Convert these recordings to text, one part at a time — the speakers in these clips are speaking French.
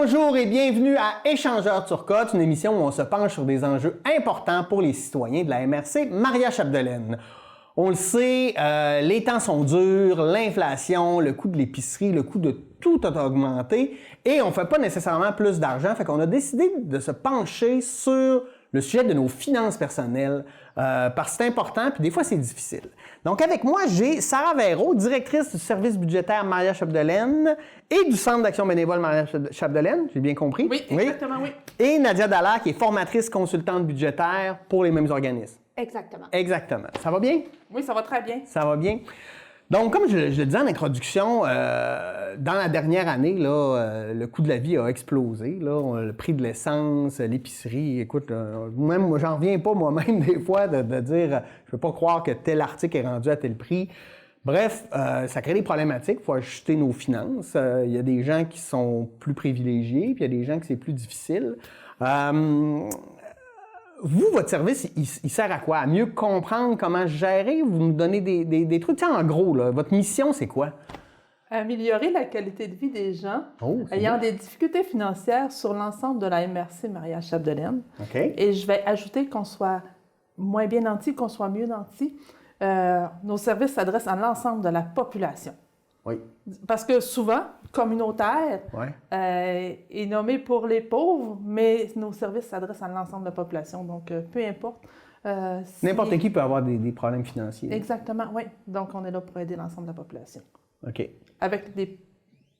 Bonjour et bienvenue à Échangeurs Turcotte, une émission où on se penche sur des enjeux importants pour les citoyens de la MRC Maria-Chapdelaine. On le sait, les temps sont durs, l'inflation, le coût de l'épicerie, le coût de tout a augmenté et on ne fait pas nécessairement plus d'argent. Fait qu'on a décidé de se pencher sur le sujet de nos finances personnelles parce que c'est important puis des fois c'est difficile. Donc avec moi, j'ai Sarah Véro, directrice du service budgétaire Maria-Chapdelaine et du Centre d'action bénévole Maria-Chapdelaine, j'ai bien compris? Oui, exactement, oui. Et Nadia Dallaire, qui est formatrice consultante budgétaire pour les mêmes organismes. Exactement. Exactement. Ça va bien? Oui, ça va très bien. Ça va bien. Donc, comme je le disais en introduction, dans la dernière année, là, le coût de la vie a explosé. Là, le prix de l'essence, l'épicerie, écoute, même moi, j'en reviens pas moi-même des fois de dire je peux pas croire que tel article est rendu à tel prix. Bref, ça crée des problématiques. Il faut ajuster nos finances. Il y a des gens qui sont plus privilégiés, puis il y a des gens qui c'est plus difficile. Vous, votre service, il sert à quoi? À mieux comprendre comment gérer? Vous nous donnez des trucs? Tiens, en gros, là, votre mission, c'est quoi? Améliorer la qualité de vie des gens ayant des difficultés financières sur l'ensemble de la MRC Maria-Chapdelaine. Okay. Et je vais ajouter qu'on soit moins bien nanti, qu'on soit mieux nanti. Nos services s'adressent à l'ensemble de la population. Oui. Parce que souvent, communautaire est nommé pour les pauvres, mais nos services s'adressent à l'ensemble de la population. Donc, peu importe. N'importe qui peut avoir des problèmes financiers. Exactement, oui. Donc, on est là pour aider l'ensemble de la population. OK. Avec des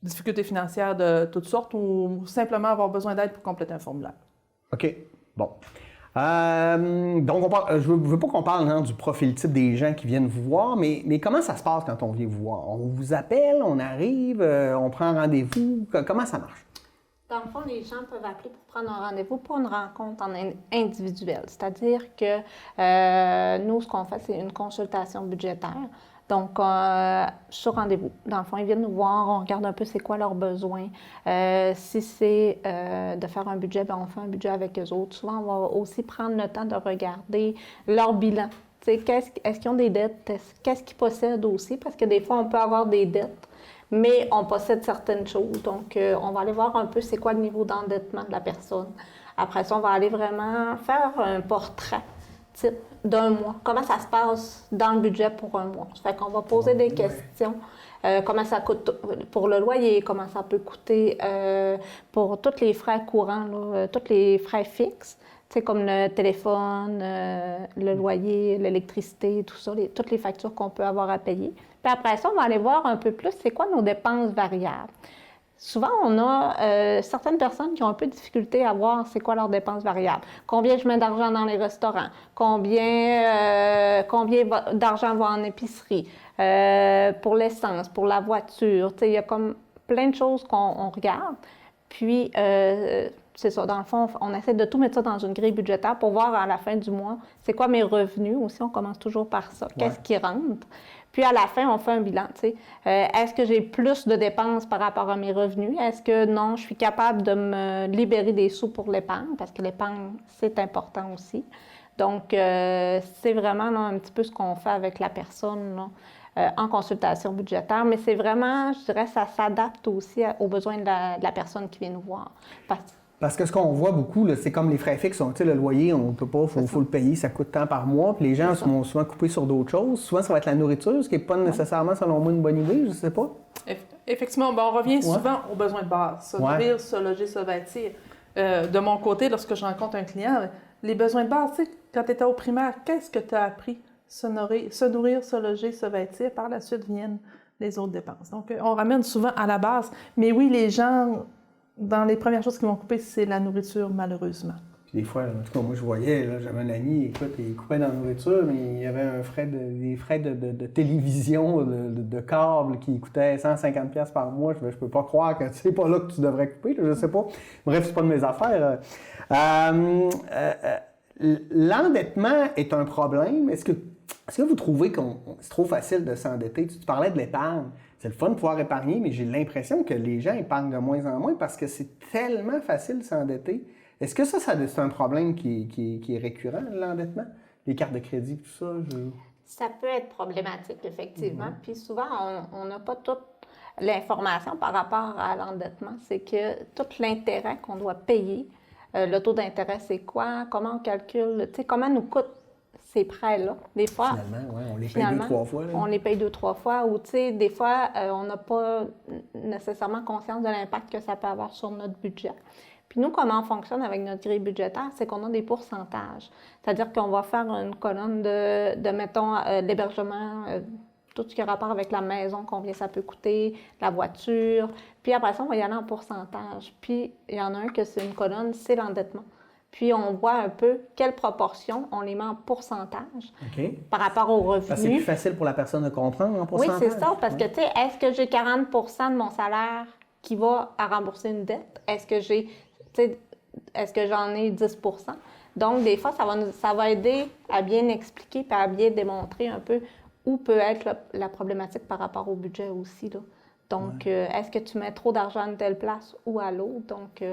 difficultés financières de toutes sortes ou simplement avoir besoin d'aide pour compléter un formulaire. OK. Bon. Donc, je ne veux pas qu'on parle du profil type des gens qui viennent vous voir, mais comment ça se passe quand on vient vous voir? On vous appelle, on arrive, on prend un rendez-vous? Comment ça marche? Dans le fond, les gens peuvent appeler pour prendre un rendez-vous pour une rencontre en individuelle. C'est-à-dire que nous, ce qu'on fait, c'est une consultation budgétaire. Donc, sur rendez-vous. Dans le fond, ils viennent nous voir, on regarde un peu c'est quoi leurs besoins. Si c'est de faire un budget, bien, on fait un budget avec eux autres. Souvent, on va aussi prendre le temps de regarder leur bilan. Est-ce qu'ils ont des dettes? Qu'est-ce qu'ils possèdent aussi? Parce que des fois, on peut avoir des dettes, mais on possède certaines choses. Donc, on va aller voir un peu c'est quoi le niveau d'endettement de la personne. Après ça, on va aller vraiment faire un portrait type d'un mois. Comment ça se passe dans le budget pour un mois? Ça fait qu'on va poser des questions. Comment ça coûte pour le loyer? Comment ça peut coûter pour tous les frais courants, tous les frais fixes, comme le téléphone, le loyer, l'électricité, tout ça, toutes les factures qu'on peut avoir à payer. Puis après ça, on va aller voir un peu plus c'est quoi nos dépenses variables. Souvent, on a certaines personnes qui ont un peu de difficulté à voir c'est quoi leurs dépenses variables. Combien je mets d'argent dans les restaurants? Combien d'argent va en épicerie? Pour l'essence, pour la voiture? Il y a comme plein de choses qu'on regarde. Puis, c'est ça, dans le fond, on essaie de tout mettre ça dans une grille budgétaire pour voir à la fin du mois c'est quoi mes revenus. Aussi, on commence toujours par ça. Qu'est-ce qui rentre? Puis, à la fin, on fait un bilan. Est-ce que j'ai plus de dépenses par rapport à mes revenus? Est-ce que non, je suis capable de me libérer des sous pour l'épargne? Parce que l'épargne, c'est important aussi. Donc, c'est vraiment là, un petit peu ce qu'on fait avec la personne là, en consultation budgétaire. Mais c'est vraiment, je dirais, ça s'adapte aussi aux besoins de la personne qui vient nous voir. Parce que ce qu'on voit beaucoup, là, c'est comme les frais fixes, le loyer, on ne peut pas, il faut le payer, ça coûte tant par mois, puis les gens sont souvent coupés sur d'autres choses. Souvent, ça va être la nourriture, ce qui n'est pas nécessairement, selon moi, une bonne idée, je ne sais pas. Effectivement, on revient souvent aux besoins de base, se nourrir, se loger, se vêtir. De mon côté, lorsque je rencontre un client, les besoins de base, quand tu étais au primaire, qu'est-ce que tu as appris? Se nourrir, se loger, se vêtir, par la suite viennent les autres dépenses. Donc, on ramène souvent à la base. Mais oui, les gens... Dans les premières choses qu'ils vont couper, c'est la nourriture, malheureusement. Puis des fois, en tout cas, moi, je voyais, j'avais un ami, écoute, il coupait dans la nourriture, mais il y avait des frais de télévision, de câble qui coûtaient 150$ par mois. Je peux pas croire que c'est pas là que tu devrais couper, je sais pas. Bref, c'est pas de mes affaires. L'endettement est un problème. Est-ce que vous trouvez que c'est trop facile de s'endetter? Tu parlais de l'épargne. C'est le fun de pouvoir épargner, mais j'ai l'impression que les gens épargnent de moins en moins parce que c'est tellement facile de s'endetter. Est-ce que ça c'est un problème qui est récurrent, l'endettement? Les cartes de crédit, tout ça? Ça peut être problématique, effectivement. Puis souvent, on n'a pas tout l'information par rapport à l'endettement, c'est que tout l'intérêt qu'on doit payer, le taux d'intérêt, c'est quoi, comment on calcule, tu sais, comment nous coûtent ces prêts-là. Des fois, finalement, ouais, on les paye 2-3 fois. Là. On les paye 2-3 fois, ou tu sais, des fois, on n'a pas nécessairement conscience de l'impact que ça peut avoir sur notre budget. Puis nous, comment on fonctionne avec notre grille budgétaire, c'est qu'on a des pourcentages. C'est-à-dire qu'on va faire une colonne de mettons, l'hébergement, tout ce qui a rapport avec la maison, combien ça peut coûter, la voiture. Puis après ça, on va y aller en pourcentage. Puis il y en a un que c'est une colonne, c'est l'endettement. Puis on voit un peu quelle proportion on les met en pourcentage par rapport aux revenus. Parce que c'est plus facile pour la personne de comprendre en pourcentage. Oui, c'est ça. Parce que, tu sais, est-ce que j'ai 40 de mon salaire qui va à rembourser une dette? Est-ce que j'en ai 10 Donc, des fois, ça va aider à bien expliquer et à bien démontrer un peu où peut être la problématique par rapport au budget aussi, là. Donc, est-ce que tu mets trop d'argent à une telle place ou à l'autre? Donc,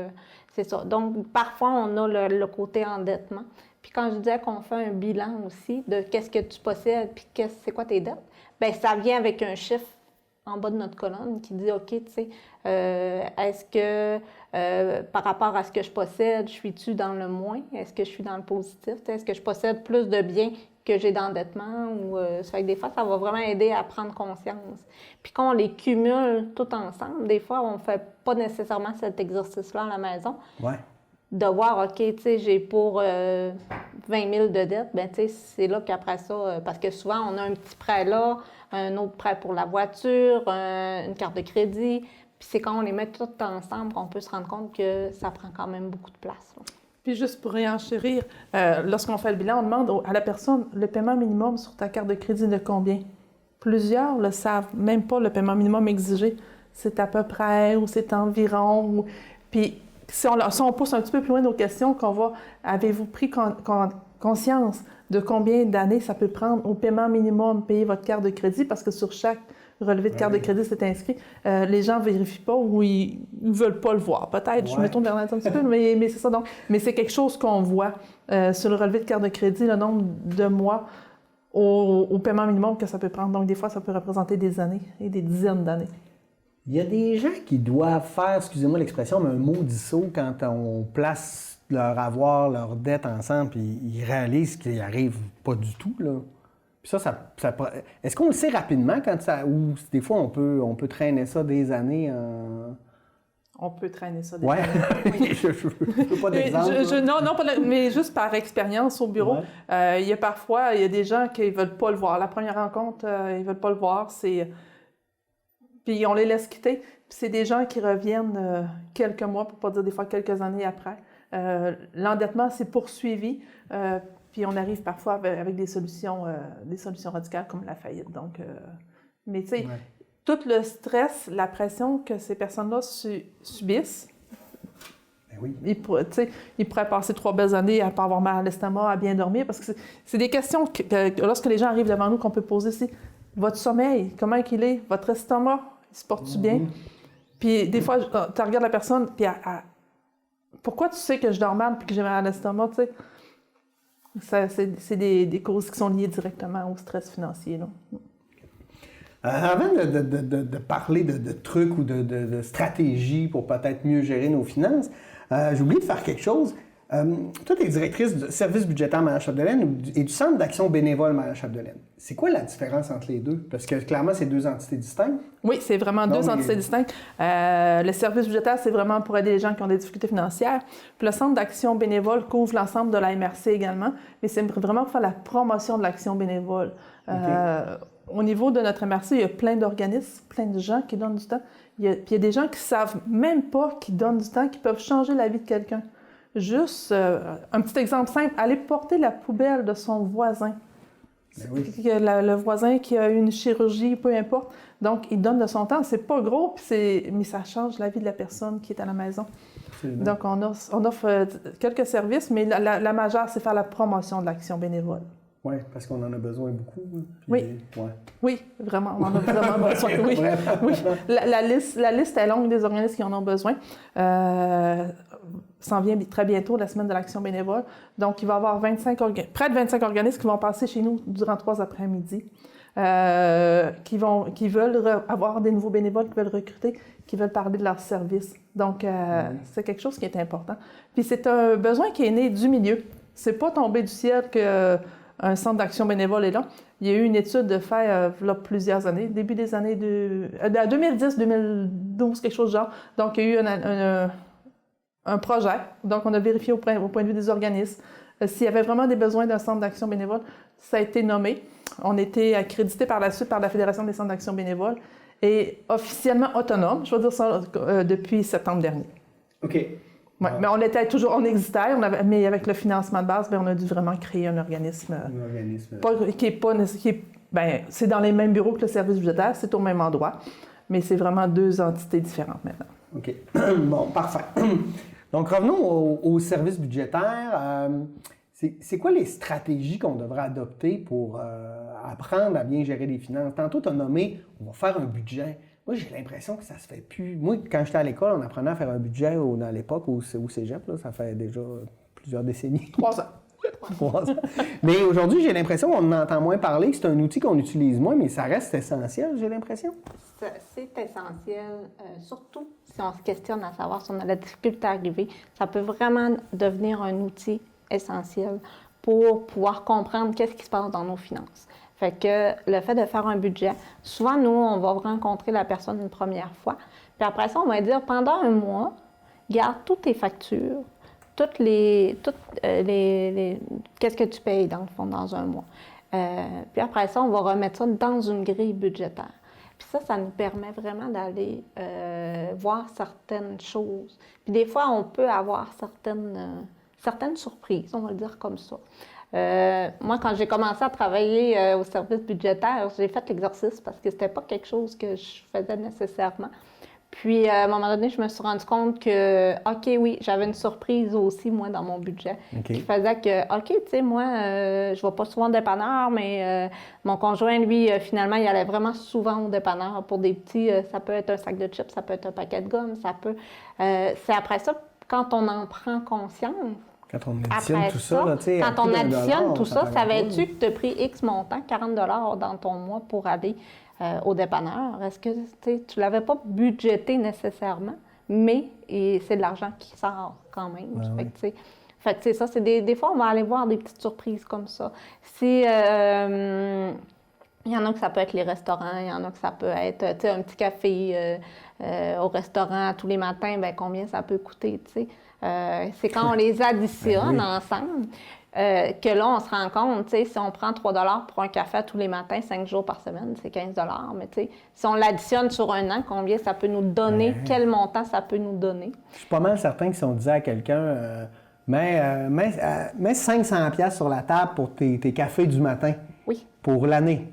c'est ça. Donc, parfois, on a le côté endettement. Puis quand je disais qu'on fait un bilan aussi de qu'est-ce que tu possèdes puis c'est quoi tes dettes, bien, ça vient avec un chiffre en bas de notre colonne qui dit, OK, tu sais, est-ce que par rapport à ce que je possède, je suis-tu dans le moins? Est-ce que je suis dans le positif? Est-ce que je possède plus de biens que j'ai d'endettement? Ça fait que des fois, ça va vraiment aider à prendre conscience. Puis quand on les cumule tout ensemble, des fois, on ne fait pas nécessairement cet exercice-là à la maison. Ouais. De voir, OK, tu sais, j'ai pour 20 000 de dettes, bien, tu sais, c'est là qu'après ça, parce que souvent, on a un petit prêt là, un autre prêt pour la voiture, une carte de crédit, puis c'est quand on les met tout ensemble qu'on peut se rendre compte que ça prend quand même beaucoup de place, là. Puis juste pour réenchérir, lorsqu'on fait le bilan, on demande à la personne le paiement minimum sur ta carte de crédit de combien? Plusieurs le savent, même pas le paiement minimum exigé. C'est à peu près, ou c'est environ. Puis si on pousse un petit peu plus loin nos questions, qu'on va, avez-vous pris conscience de combien d'années ça peut prendre au paiement minimum payer votre carte de crédit? Parce que sur chaque relevé de carte de crédit, c'est inscrit. Les gens ne vérifient pas ou ils ne veulent pas le voir. Peut-être, je me tourne vers Nathan un petit peu, mais c'est ça. Donc, mais c'est quelque chose qu'on voit sur le relevé de carte de crédit, le nombre de mois au paiement minimum que ça peut prendre. Donc, des fois, ça peut représenter des années et des dizaines d'années. Il y a des gens qui doivent faire, excusez-moi l'expression, mais un maudit saut quand on place leur avoir, leur dette ensemble, puis ils réalisent qu'ils n'y arrivent pas du tout, là. Puis ça est-ce qu'on le sait rapidement quand ça... Ou des fois, on peut traîner ça des années en... On peut traîner ça des années. Oui. Je ne veux pas d'exemple. Non, mais juste par expérience au bureau, il y a des gens qui ne veulent pas le voir. La première rencontre, ils ne veulent pas le voir. Puis on les laisse quitter. Puis c'est des gens qui reviennent quelques mois, pour ne pas dire des fois quelques années après. L'endettement s'est poursuivi. Puis on arrive parfois avec des solutions radicales comme la faillite. Donc, mais tu sais, tout le stress, la pression que ces personnes-là subissent, oui. Ils pourraient passer 3 belles années à ne pas avoir mal à l'estomac, à bien dormir, parce que c'est des questions que lorsque les gens arrivent devant nous qu'on peut poser, c'est votre sommeil, comment il est, votre estomac, il se porte-tu bien? Puis des fois, tu regardes la personne, puis pourquoi tu sais que je dors mal puis que j'ai mal à l'estomac, tu sais? C'est des causes qui sont liées directement au stress financier, là. Avant de parler de trucs ou de stratégies pour peut-être mieux gérer nos finances, j'ai oublié de faire quelque chose. Toi, tu es directrice du service budgétaire Mariage-Chapdelaine et du centre d'action bénévole Mariage-Chapdelaine. C'est quoi la différence entre les deux? Parce que clairement, c'est 2 entités distinctes. Oui, c'est vraiment 2 entités distinctes. Le service budgétaire, c'est vraiment pour aider les gens qui ont des difficultés financières. Puis le centre d'action bénévole couvre l'ensemble de la MRC également, mais c'est vraiment pour faire la promotion de l'action bénévole. Au niveau de notre MRC, il y a plein d'organismes, plein de gens qui donnent du temps. Puis il y a des gens qui ne savent même pas qu'ils donnent du temps, qui peuvent changer la vie de quelqu'un. Juste un petit exemple simple, aller porter la poubelle de son voisin. Oui. Le voisin qui a une chirurgie, peu importe. Donc, il donne de son temps. C'est pas gros, mais ça change la vie de la personne qui est à la maison. Absolument. Donc, on offre quelques services, mais la majeure, c'est faire la promotion de l'action bénévole. Oui, parce qu'on en a besoin beaucoup. Puis, oui. Ouais. Oui, vraiment, on en a vraiment besoin. Oui. Oui. La liste est longue des organismes qui en ont besoin. S'en vient très bientôt, la semaine de l'action bénévole. Donc, il va y avoir près de 25 organismes qui vont passer chez nous durant 3 après-midi. qui veulent avoir des nouveaux bénévoles, qui veulent recruter, qui veulent parler de leur service. Donc, c'est quelque chose qui est important. Puis c'est un besoin qui est né du milieu. C'est pas tombé du ciel qu'un centre d'action bénévole est là. Il y a eu une étude de fait il y a plusieurs années, début des années 2010, 2012, quelque chose de genre. Donc, il y a eu un projet. Donc, on a vérifié au point de vue des organismes s'il y avait vraiment des besoins d'un centre d'action bénévole. Ça a été nommé. On a été accrédité par la suite par la Fédération des centres d'action bénévole et officiellement autonome, je vais dire ça, depuis septembre dernier. OK. Ouais, mais on existait, mais avec le financement de base, on a dû vraiment créer un organisme. C'est dans les mêmes bureaux que le service budgétaire, c'est au même endroit, mais c'est vraiment deux entités différentes maintenant. OK. Bon, parfait. Donc, revenons au service budgétaire. C'est quoi les stratégies qu'on devrait adopter pour apprendre à bien gérer les finances? Tantôt, tu as nommé, on va faire un budget. Moi, j'ai l'impression que ça se fait plus. Moi, quand j'étais à l'école, on apprenait à faire un budget dans l'époque au cégep, là, ça fait déjà plusieurs décennies. 3 ans. 3 ans. Mais aujourd'hui, j'ai l'impression qu'on en entend moins parler, que c'est un outil qu'on utilise moins, mais ça reste essentiel, j'ai l'impression. C'est essentiel, surtout si on se questionne à savoir si on a la difficulté à arriver. Ça peut vraiment devenir un outil essentiel pour pouvoir comprendre qu'est-ce qui se passe dans nos finances. Fait que le fait de faire un budget, souvent, nous, on va rencontrer la personne une première fois. Puis après ça, on va dire, pendant un mois, garde toutes tes factures, qu'est-ce que tu payes, dans le fond, dans un mois. Puis après ça, on va remettre ça dans une grille budgétaire. Puis ça nous permet vraiment d'aller voir certaines choses. Puis des fois, on peut avoir certaines surprises, on va le dire comme ça. Moi, quand j'ai commencé à travailler au service budgétaire, j'ai fait l'exercice parce que c'était pas quelque chose que je faisais nécessairement. Puis, à un moment donné, je me suis rendu compte que, OK, oui, j'avais une surprise aussi, moi, dans mon budget, qui faisait que, OK, tu sais, moi, je vais pas souvent au dépanneur, mais mon conjoint, lui, finalement, il allait vraiment souvent au dépanneur pour des petits, ça peut être un sac de chips, ça peut être un paquet de gomme, ça peut... c'est après ça, quand on en prend conscience, quand on additionne tout ça, là, quand on additionne tout ça, savais-tu que tu as pris X montant, 40 $ dans ton mois pour aller au dépanneur? Est-ce que tu ne l'avais pas budgété nécessairement, mais c'est de l'argent qui sort quand même. Fait que ça, c'est des fois, on va aller voir des petites surprises comme ça. Il y en a que ça peut être les restaurants, il y en a que ça peut être un petit café au restaurant tous les matins, bien, combien ça peut coûter, tu sais. C'est quand on les additionne ensemble que là, on se rend compte, tu sais, si on prend 3 $ pour un café tous les matins, 5 jours par semaine, c'est 15 $. Mais tu sais, si on l'additionne sur un an, combien ça peut nous donner, quel montant ça peut nous donner? Je suis pas mal certain que si on disait à quelqu'un, mets 500 $ sur la table pour tes cafés du matin pour l'année.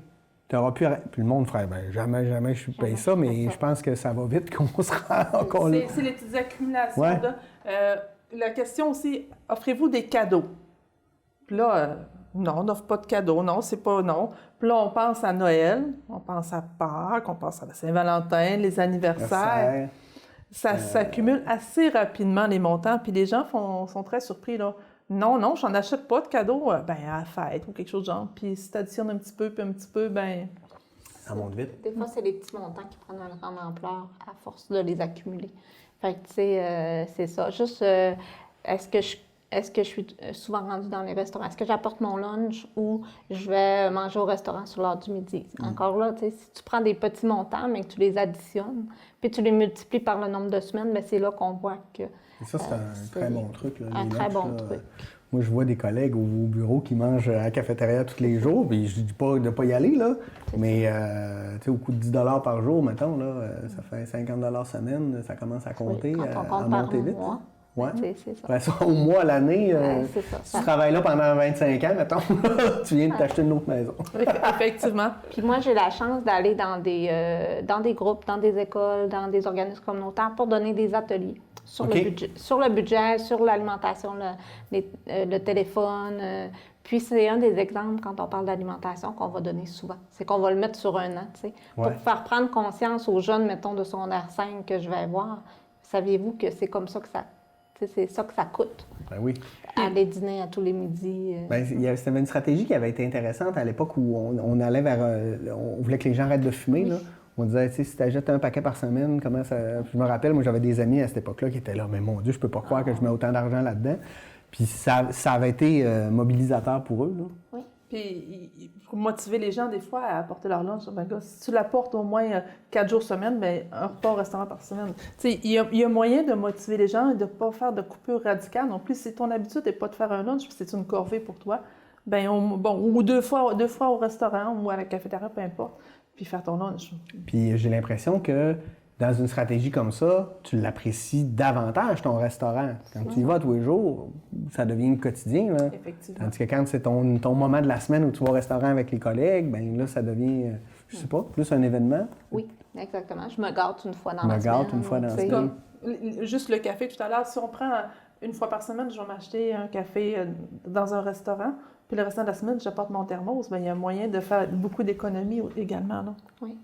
Tu auras pu... Puis le monde ferait, jamais je paye ça, mais je pense que ça va vite qu'on se rend... C'est les petites accumulations. La question aussi, offrez-vous des cadeaux? Puis là, non, on n'offre pas de cadeaux, non, c'est pas non. Puis là, on pense à Noël, on pense à Pâques, on pense à la Saint-Valentin, les anniversaires. Ça s'accumule assez rapidement, les montants, puis les gens sont très surpris, là. Non, j'en achète pas de cadeaux, à la fête ou quelque chose de genre. Puis si tu additionnes un petit peu, puis un petit peu, ça monte vite. Des fois, c'est les petits montants qui prennent une grande ampleur à force de les accumuler. Fait que, tu sais, c'est ça. Juste, est-ce que je suis souvent rendue dans les restaurants? Est-ce que j'apporte mon lunch ou je vais manger au restaurant sur l'heure du midi? Encore là, tu sais, si tu prends des petits montants, mais que tu les additionnes, puis tu les multiplies par le nombre de semaines, bien, c'est là qu'on voit que... Et ça, c'est un très bon truc. Là, un très bon truc. Moi, je vois des collègues au bureau qui mangent à la cafétéria tous les jours, puis je dis pas de ne pas y aller, là, mais au coût de 10 $ par jour, mettons, là, ça fait 50 $ semaine, ça commence à compter, à monter vite. Ouais. C'est ça. Après ça, au mois, l'année, tu travailles là pendant 25 ans, mettons, tu viens de t'acheter une autre maison. Effectivement. Puis moi, j'ai la chance d'aller dans des groupes, dans des écoles, dans des organismes communautaires pour donner des ateliers sur le budget, sur l'alimentation, le téléphone. Puis c'est un des exemples, quand on parle d'alimentation, qu'on va donner souvent. C'est qu'on va le mettre sur un an, tu sais, pour faire prendre conscience aux jeunes, mettons, de secondaire 5 que je vais voir. Saviez-vous que c'est comme ça que c'est ça que ça coûte. Ben oui. Aller dîner à tous les midis. C'était une stratégie qui avait été intéressante à l'époque où on allait vers... on voulait que les gens arrêtent de fumer, là. On disait, tu sais, si tu achètes un paquet par semaine, comment ça... Je me rappelle, moi, j'avais des amis à cette époque-là qui étaient là, mais mon Dieu, je peux pas croire que je mets autant d'argent là-dedans. Puis ça avait été mobilisateur pour eux, là. Oui. Puis, pour motiver les gens, des fois, à apporter leur lunch, ben, gars, si tu l'apportes au moins 4 jours semaine, bien, un repas au restaurant par semaine. Tu sais, il y a moyen de motiver les gens et de ne pas faire de coupure radicale. Non plus, si ton habitude n'est pas de faire un lunch, puis c'est une corvée pour toi, bien, ou deux fois au restaurant ou à la cafétéria, peu importe, puis faire ton lunch. Puis j'ai l'impression que dans une stratégie comme ça, tu l'apprécies davantage, ton restaurant. Quand tu y vas tous les jours, ça devient quotidien. Là. Effectivement. Tandis que quand c'est ton moment de la semaine où tu vas au restaurant avec les collègues, bien là, ça devient, je sais pas, plus un événement. Oui, exactement. Je me gâte une fois dans la semaine. Je me gâte une fois dans la semaine. Juste le café tout à l'heure, si on prend une fois par semaine, je vais m'acheter un café dans un restaurant, puis le restant de la semaine, j'apporte mon thermos, bien, il y a moyen de faire beaucoup d'économies également. Là.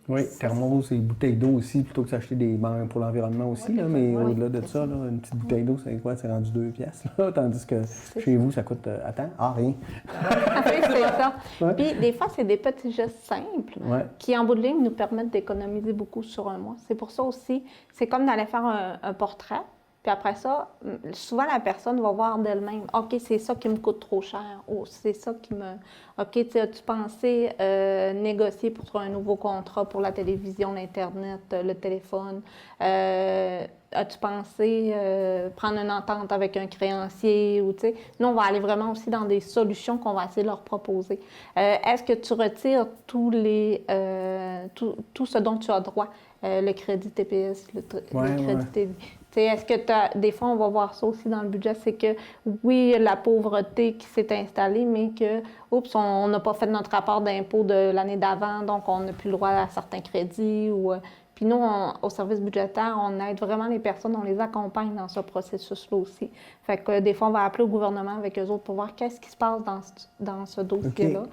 Oui, thermos et bouteilles d'eau aussi, plutôt que s'acheter des bancs pour l'environnement aussi. Là, mais au-delà de ça, là, une petite bouteille d'eau, c'est quoi? C'est rendu 2 piastres. Là, tandis que chez vous, ça coûte... attends, rien. Oui, c'est ça. Ouais. Puis des fois, c'est des petits gestes simples qui, en bout de ligne, nous permettent d'économiser beaucoup sur un mois. C'est pour ça aussi, c'est comme d'aller faire un portrait. Puis après ça, souvent la personne va voir d'elle-même, OK, c'est ça qui me coûte trop cher. Oh, c'est ça qui me... OK, as-tu pensé négocier pour un nouveau contrat pour la télévision, l'Internet, le téléphone? As-tu pensé prendre une entente avec un créancier? Ou, nous, on va aller vraiment aussi dans des solutions qu'on va essayer de leur proposer. Est-ce que tu retires tout ce dont tu as droit? Le crédit TPS, le crédit TV. Est-ce que des fois, on va voir ça aussi dans le budget, c'est que oui, la pauvreté qui s'est installée, mais que, oups, on n'a pas fait notre rapport d'impôt de l'année d'avant, donc on n'a plus le droit à certains crédits. Puis nous, au service budgétaire, on aide vraiment les personnes, on les accompagne dans ce processus-là aussi. Fait que des fois, on va appeler au gouvernement avec eux autres pour voir qu'est-ce qui se passe dans ce dossier-là. Okay.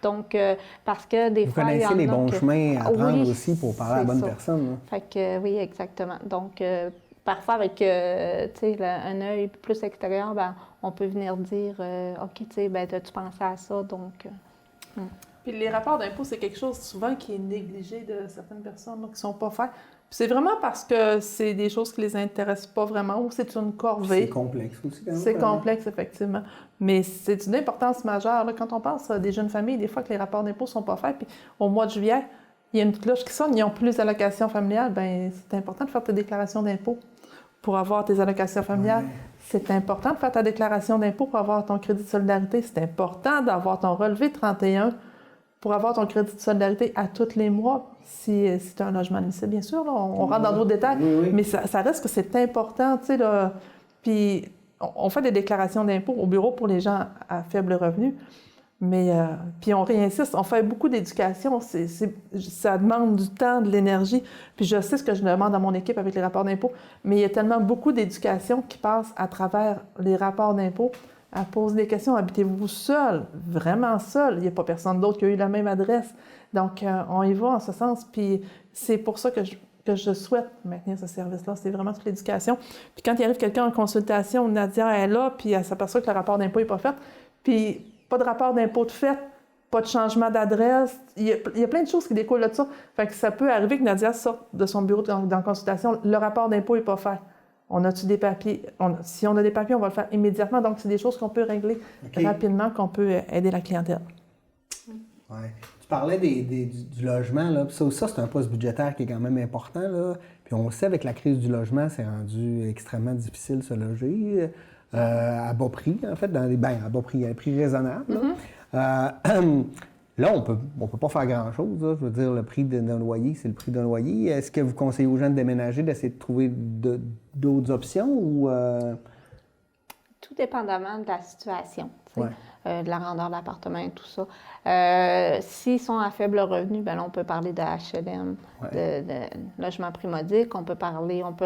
Donc, parce que des fois, il y en a... Vous connaissez les bons chemins à prendre aussi pour parler à la bonne personne. Là. Fait que oui, exactement. Donc, parfois, avec un œil plus extérieur, ben, on peut venir dire OK, as-tu pensé à ça? Donc. Puis les rapports d'impôt, c'est quelque chose souvent qui est négligé de certaines personnes là, qui ne sont pas faits. Puis c'est vraiment parce que c'est des choses qui ne les intéressent pas vraiment ou c'est une corvée. C'est complexe aussi. C'est complexe, effectivement. Mais c'est une importance majeure. Là, quand on pense à des jeunes familles, des fois que les rapports d'impôt ne sont pas faits, puis au mois de juillet, il y a une cloche qui sonne, ils n'ont plus les allocations familiales, bien, c'est important de faire tes déclarations d'impôt pour avoir tes allocations familiales. Ouais. C'est important de faire ta déclaration d'impôt pour avoir ton crédit de solidarité. C'est important d'avoir ton relevé 31 pour avoir ton crédit de solidarité à tous les mois. Si tu as un logement admissible, bien sûr, là, on rentre dans d'autres détails, mais ça reste que c'est important, tu sais, là. Puis on fait des déclarations d'impôt au bureau pour les gens à faible revenu, mais puis on réinsiste, on fait beaucoup d'éducation, ça demande du temps, de l'énergie, puis je sais ce que je demande à mon équipe avec les rapports d'impôt, mais il y a tellement beaucoup d'éducation qui passe à travers les rapports d'impôt. Elle pose des questions. Habitez-vous seul? Vraiment seul? Il n'y a pas personne d'autre qui a eu la même adresse. Donc, on y va en ce sens. Puis, c'est pour ça que je souhaite maintenir ce service-là. C'est vraiment toute l'éducation. Puis, quand il arrive quelqu'un en consultation, Nadia est là, puis elle s'aperçoit que le rapport d'impôt n'est pas fait. Puis, pas de rapport d'impôt de fait, pas de changement d'adresse. Il y a plein de choses qui découlent de ça. Fait que ça peut arriver que Nadia sorte de son bureau dans la consultation. Le rapport d'impôt n'est pas fait. On a-tu des papiers? Si on a des papiers, on va le faire immédiatement. Donc, c'est des choses qu'on peut régler rapidement, qu'on peut aider la clientèle. Oui. Tu parlais du logement, là. Ça, c'est un poste budgétaire qui est quand même important, là. Puis on sait, avec la crise du logement, c'est rendu extrêmement difficile de se loger. À bas prix, en fait, à bas prix, à un prix raisonnable. Là, on peut pas faire grand-chose. Là. Je veux dire, le prix d'un loyer, c'est le prix d'un loyer. Est-ce que vous conseillez aux gens de déménager, d'essayer de trouver d'autres options ou... Tout dépendamment de la situation, de la grandeur de l'appartement et tout ça. S'ils sont à faible revenu, bien là, on peut parler de HLM, de logement primodique. On peut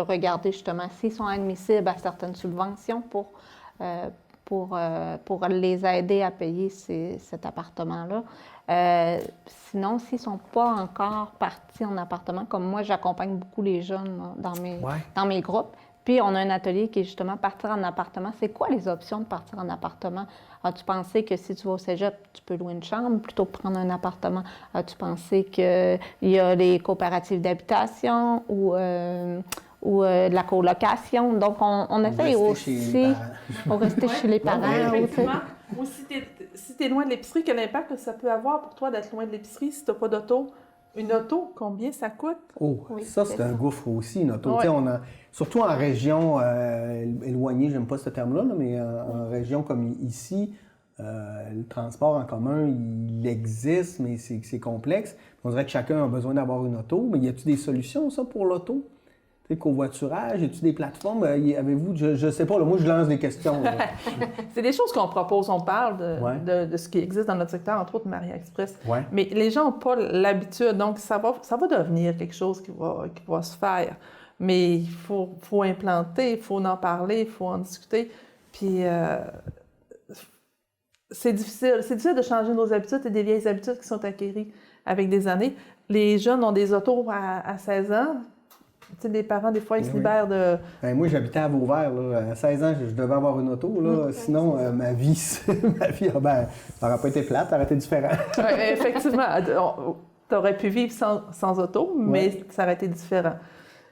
regarder justement s'ils sont admissibles à certaines subventions pour les aider à payer cet appartement-là. Sinon, s'ils ne sont pas encore partis en appartement, comme moi, j'accompagne beaucoup les jeunes dans mes groupes, Puis, on a un atelier qui est justement partir en appartement. C'est quoi les options de partir en appartement? As-tu pensé que si tu vas au cégep, tu peux louer une chambre plutôt que prendre un appartement? As-tu pensé qu'il y a les coopératives d'habitation ou de la colocation? Donc, on essaye aussi... On rester chez les parents. Effectivement. Ou si tu es loin de l'épicerie, quel impact que ça peut avoir pour toi d'être loin de l'épicerie si tu n'as pas d'auto? Une auto, combien ça coûte? Oh, oui, ça, c'est un gouffre aussi, une auto. Ouais. Surtout en région éloignée, j'aime pas ce terme-là, mais en région comme ici, le transport en commun, il existe, mais c'est complexe. On dirait que chacun a besoin d'avoir une auto, mais y a-t-il des solutions, ça, pour l'auto? Tu sais, covoiturage, y a-t-il des plateformes? Avez-vous, je sais pas, là, moi, je lance des questions. C'est des choses qu'on propose. On parle de ce qui existe dans notre secteur, entre autres Maria Express. Ouais. Mais les gens n'ont pas l'habitude, donc ça va devenir quelque chose qui va se faire. Mais il faut implanter, il faut en parler, il faut en discuter. Puis c'est difficile de changer nos habitudes et des vieilles habitudes qui sont acquéries avec des années. Les jeunes ont des autos à 16 ans. Tu sais, les parents, des fois, ils se libèrent de... Moi, j'habitais à Vauvert, là. À 16 ans, je devais avoir une auto, là. Sinon, ma vie, ça n'aurait pas été plate, ça aurait été différent. Effectivement. Tu aurais pu vivre sans auto, mais ça aurait été différent.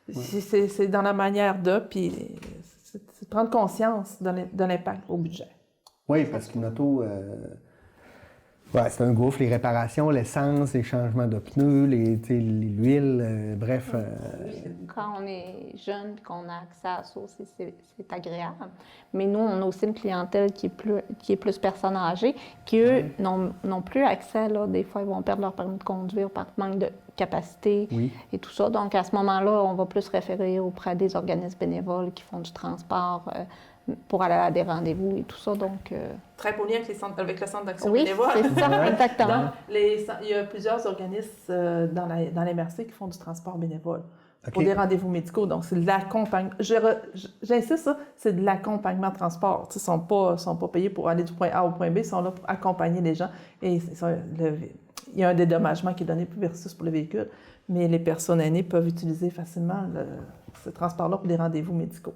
C'est dans la manière de, puis c'est de prendre conscience de l'impact au budget. Oui, parce qu'une auto... c'est un gouffre, les réparations, l'essence, les changements de pneus, l'huile, bref. Quand on est jeune et qu'on a accès à ça aussi, c'est agréable. Mais nous, on a aussi une clientèle qui est plus personnes âgées, qui, eux, n'ont plus accès. Là. Des fois, ils vont perdre leur permis de conduire par manque de capacité et tout ça. Donc, à ce moment-là, on va plus référer auprès des organismes bénévoles qui font du transport pour aller à des rendez-vous et tout ça, donc... Très beau lien avec le Centre d'action bénévole. Oui, c'est ça, exactement. Donc, il y a plusieurs organismes dans les MRC qui font du transport bénévole pour des rendez-vous médicaux. Donc, c'est de l'accompagnement. J'insiste, ça, c'est de l'accompagnement de transport. Ils ne sont pas payés pour aller du point A au point B, ils sont là pour accompagner les gens. Et il y a un dédommagement qui est donné versus pour le véhicule, mais les personnes aînées peuvent utiliser facilement ce transport-là pour des rendez-vous médicaux.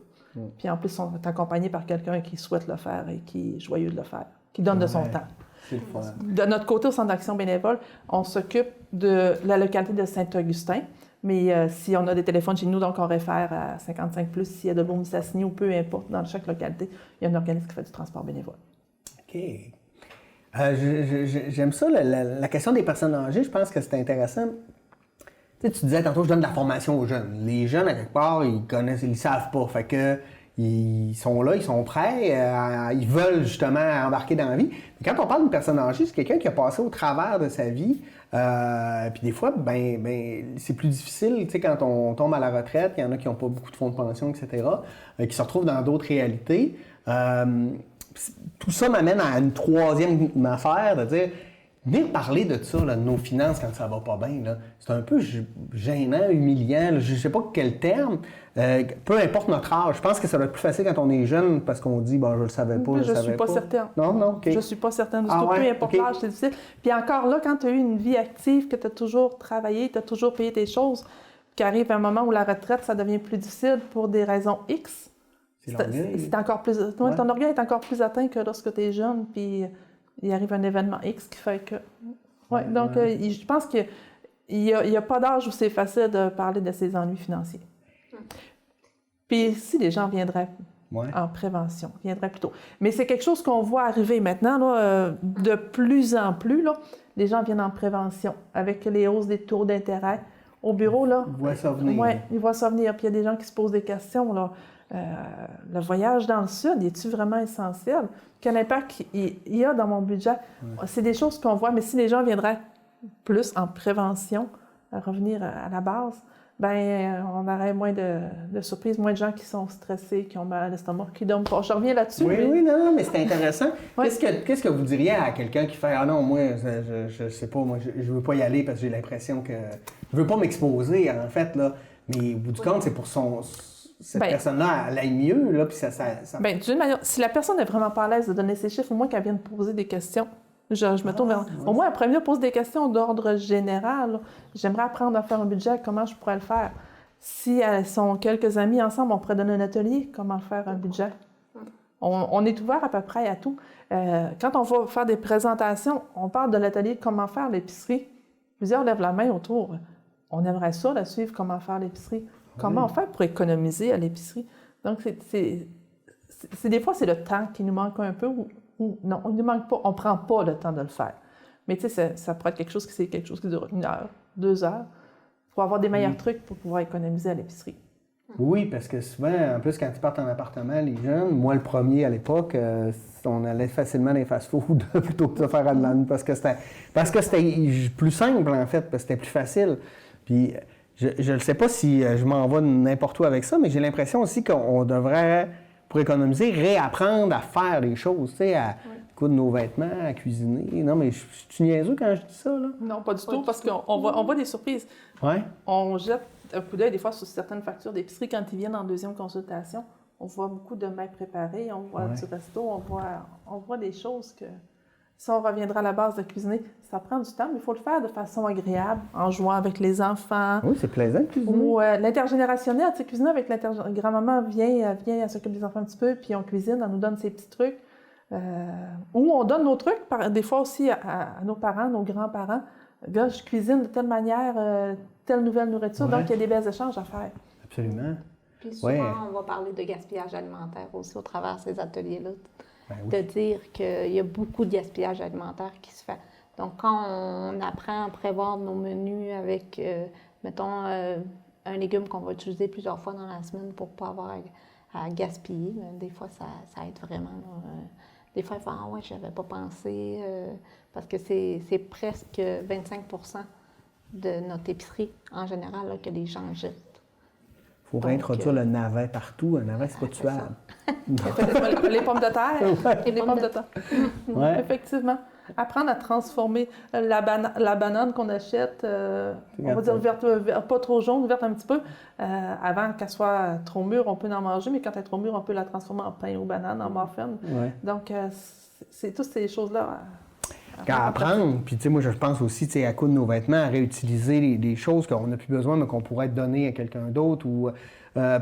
Puis en plus, on est accompagné par quelqu'un qui souhaite le faire et qui est joyeux de le faire, qui donne de son temps. C'est le fun. De notre côté, au Centre d'action bénévole, on s'occupe de la localité de Saint-Augustin, mais si on a des téléphones chez nous, donc on réfère à 55+, s'il y a de Beaume-Mistassini ou peu importe, dans chaque localité, il y a un organisme qui fait du transport bénévole. OK. J'aime ça, la question des personnes âgées, je pense que c'est intéressant. Tu disais tantôt, je donne de la formation aux jeunes. Les jeunes, à quelque part, ils connaissent, ils ne savent pas. Fait que ils sont là, ils sont prêts, ils veulent justement embarquer dans la vie. Mais quand on parle d'une personne âgée, c'est quelqu'un qui a passé au travers de sa vie. Puis des fois, c'est plus difficile, tu sais, quand on tombe à la retraite, il y en a qui n'ont pas beaucoup de fonds de pension, etc., qui se retrouvent dans d'autres réalités. Tout ça m'amène à une troisième affaire, de dire... Venir parler de ça, là, de nos finances quand ça va pas bien, là, c'est un peu gênant, humiliant, là, je ne sais pas quel terme. Peu importe notre âge, je pense que ça va être plus facile quand on est jeune parce qu'on dit, je le savais pas, je suis pas certaine. Non, OK. Je suis pas certaine du tout. Peu importe l'âge, c'est difficile. Puis encore là, quand tu as eu une vie active, que tu as toujours travaillé, tu as toujours payé tes choses, qu'arrive un moment où la retraite, ça devient plus difficile pour des raisons X. C'est encore plus... Ton orgueil est encore plus atteint que lorsque tu es jeune, puis... Il arrive un événement X qui fait que... Donc, je pense qu'il n'y a pas d'âge où c'est facile de parler de ses ennuis financiers. Puis si les gens viendraient en prévention, viendraient plus tôt. Mais c'est quelque chose qu'on voit arriver maintenant, là, de plus en plus. Là, les gens viennent en prévention avec les hausses des taux d'intérêt. Au bureau, là... Ils voient ça venir. Oui, ils voient ça venir. Puis il y a des gens qui se posent des questions, là. Le voyage dans le Sud, est-il vraiment essentiel? Quel impact il y a dans mon budget? C'est des choses qu'on voit, mais si les gens viendraient plus en prévention, à revenir à la base, on aurait moins de surprises, moins de gens qui sont stressés, qui ont mal à l'estomac, qui dorment pas. Je reviens là-dessus. Oui, non, mais c'est intéressant. Qu'est-ce que vous diriez à quelqu'un qui fait « Ah non, moi, je sais pas, moi, je veux pas y aller parce que j'ai l'impression que... Je veux pas m'exposer, en fait, là. » Mais au bout du compte, c'est pour cette personne-là, elle aille mieux, là, puis ça... d'une manière, si la personne n'est vraiment pas à l'aise de donner ses chiffres, au moins qu'elle vienne poser des questions. Je me tourne vers... Au moins, après venir poser des questions d'ordre général. J'aimerais apprendre à faire un budget, comment je pourrais le faire. Si elles sont quelques amis ensemble, on pourrait donner un atelier, comment faire un budget. On est ouvert à peu près à tout. Quand on va faire des présentations, on parle de l'atelier comment faire l'épicerie. Plusieurs lèvent la main autour. On aimerait ça, la suivre, comment faire l'épicerie. Comment on fait pour économiser à l'épicerie. Donc, des fois, c'est le temps qui nous manque un peu ou non, on ne manque pas, on ne prend pas le temps de le faire. Mais tu sais, ça pourrait être quelque chose qui dure 1 heure, 2 heures. Il faut avoir des meilleurs trucs pour pouvoir économiser à l'épicerie. Oui, parce que souvent, en plus, quand ils partent en appartement, les jeunes, moi le premier à l'époque, on allait facilement dans les fast-food plutôt que de faire à de l'âne parce que c'était plus simple, en fait, parce que c'était plus facile. Puis, je ne sais pas si je m'en vais n'importe où avec ça, mais j'ai l'impression aussi qu'on devrait, pour économiser, réapprendre à faire les choses, tu sais, à coudre nos vêtements, à cuisiner. Non, mais je suis niaiseux quand je dis ça, là? Non, pas du tout, parce qu'on voit des surprises. Ouais. On jette un coup d'œil des fois sur certaines factures d'épicerie quand ils viennent en deuxième consultation. On voit beaucoup de mets préparés, on voit du resto, on voit des choses que, si on reviendra à la base de cuisiner, ça prend du temps, mais il faut le faire de façon agréable, en jouant avec les enfants. Oui, c'est plaisant de cuisiner. Ou l'intergénérationnel, tu sais, cuisiner avec grand-maman vient, elle s'occupe des enfants un petit peu, puis on cuisine, elle nous donne ses petits trucs. Ou on donne nos trucs, des fois aussi à nos parents, nos grands-parents. Là, je cuisine de telle manière, telle nouvelle nourriture, donc il y a des belles échanges à faire. Absolument. Puis souvent, on va parler de gaspillage alimentaire aussi au travers de ces ateliers-là. De dire qu'il y a beaucoup de gaspillage alimentaire qui se fait. Donc, quand on apprend à prévoir nos menus avec, mettons, un légume qu'on va utiliser plusieurs fois dans la semaine pour ne pas avoir à gaspiller, des fois, ça aide vraiment. Des fois, il faut « Ah ouais, je n'avais pas pensé parce que c'est presque 25% de notre épicerie, en général, là, que les gens jettent. Il faut réintroduire le navet partout. Un navet, c'est pas tuable. Les pommes de terre. Les pommes de terre. Ouais. Effectivement. Apprendre à transformer la banane qu'on achète, on va dire verte, pas trop jaune, verte un petit peu, avant qu'elle soit trop mûre, on peut en manger, mais quand elle est trop mûre, on peut la transformer en pain aux bananes, en muffin. Ouais. Donc, c'est toutes ces choses-là. Qu'à apprendre, puis tu sais, moi je pense aussi, tu sais, à coudre nos vêtements, à réutiliser des choses qu'on n'a plus besoin, mais qu'on pourrait donner à quelqu'un d'autre, ou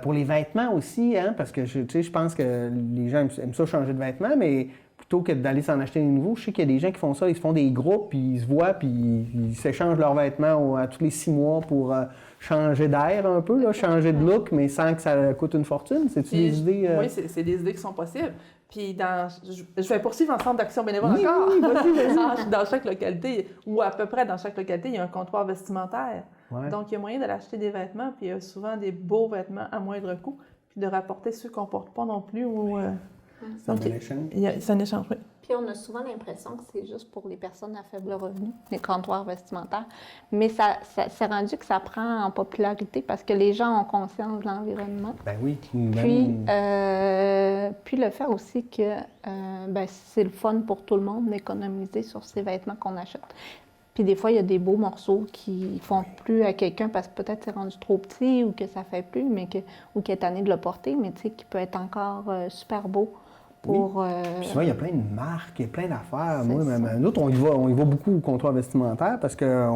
pour les vêtements aussi, hein, parce que tu sais, je pense que les gens aiment ça changer de vêtements, mais plutôt que d'aller s'en acheter des nouveaux, je sais qu'il y a des gens qui font ça, ils se font des groupes, puis ils se voient, puis ils s'échangent leurs vêtements à tous les 6 mois pour changer d'air un peu, là, changer de look, mais sans que ça coûte une fortune. C'est-tu des idées? Oui, c'est des idées qui sont possibles. Puis je vais poursuivre en centre d'action bénévole encore. Oui, vas-y. Dans chaque localité, ou à peu près dans chaque localité, il y a un comptoir vestimentaire. Ouais. Donc, il y a moyen d'aller acheter des vêtements, puis il y a souvent des beaux vêtements à moindre coût, puis de rapporter ceux qu'on ne porte pas non plus. C'est un échange. C'est un échange, oui. Puis on a souvent l'impression que c'est juste pour les personnes à faible revenu, les comptoirs vestimentaires. Mais ça c'est rendu que ça prend en popularité parce que les gens ont conscience de l'environnement. Ben oui. Puis le fait aussi que c'est le fun pour tout le monde d'économiser sur ces vêtements qu'on achète. Puis des fois, il y a des beaux morceaux qui font plus à quelqu'un parce que peut-être c'est rendu trop petit ou que ça fait plus, ou qu'il est tanné de le porter, mais tu sais, qui peut être encore super beau. Pour, Puis souvent, il y a plein de marques, il y a plein d'affaires. Moi, nous autres, on y va beaucoup au comptoir vestimentaire parce que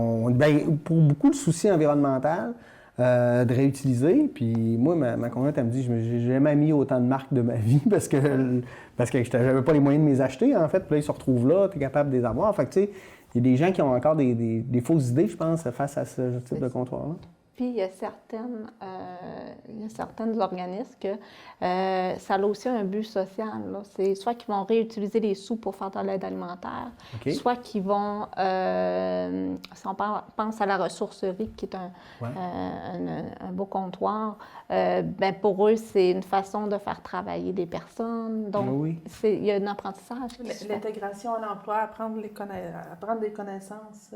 pour beaucoup de soucis environnementaux, de réutiliser. Puis moi, ma conjointe, elle me dit, j'ai jamais mis autant de marques de ma vie parce que j'avais pas les moyens de les acheter, en fait. Puis là, ils se retrouvent là, tu es capable de les avoir. Fait que, tu sais, il y a des gens qui ont encore des fausses idées, je pense, face à ce type de comptoir-là. Puis, il y a certains organismes que ça a aussi un but social. Là. C'est soit qu'ils vont réutiliser les sous pour faire de l'aide alimentaire, soit qu'ils vont, si on pense à la ressourcerie, qui est un beau comptoir, pour eux, c'est une façon de faire travailler des personnes. Donc, il y a un apprentissage. L'intégration à l'emploi, apprendre des connaissances.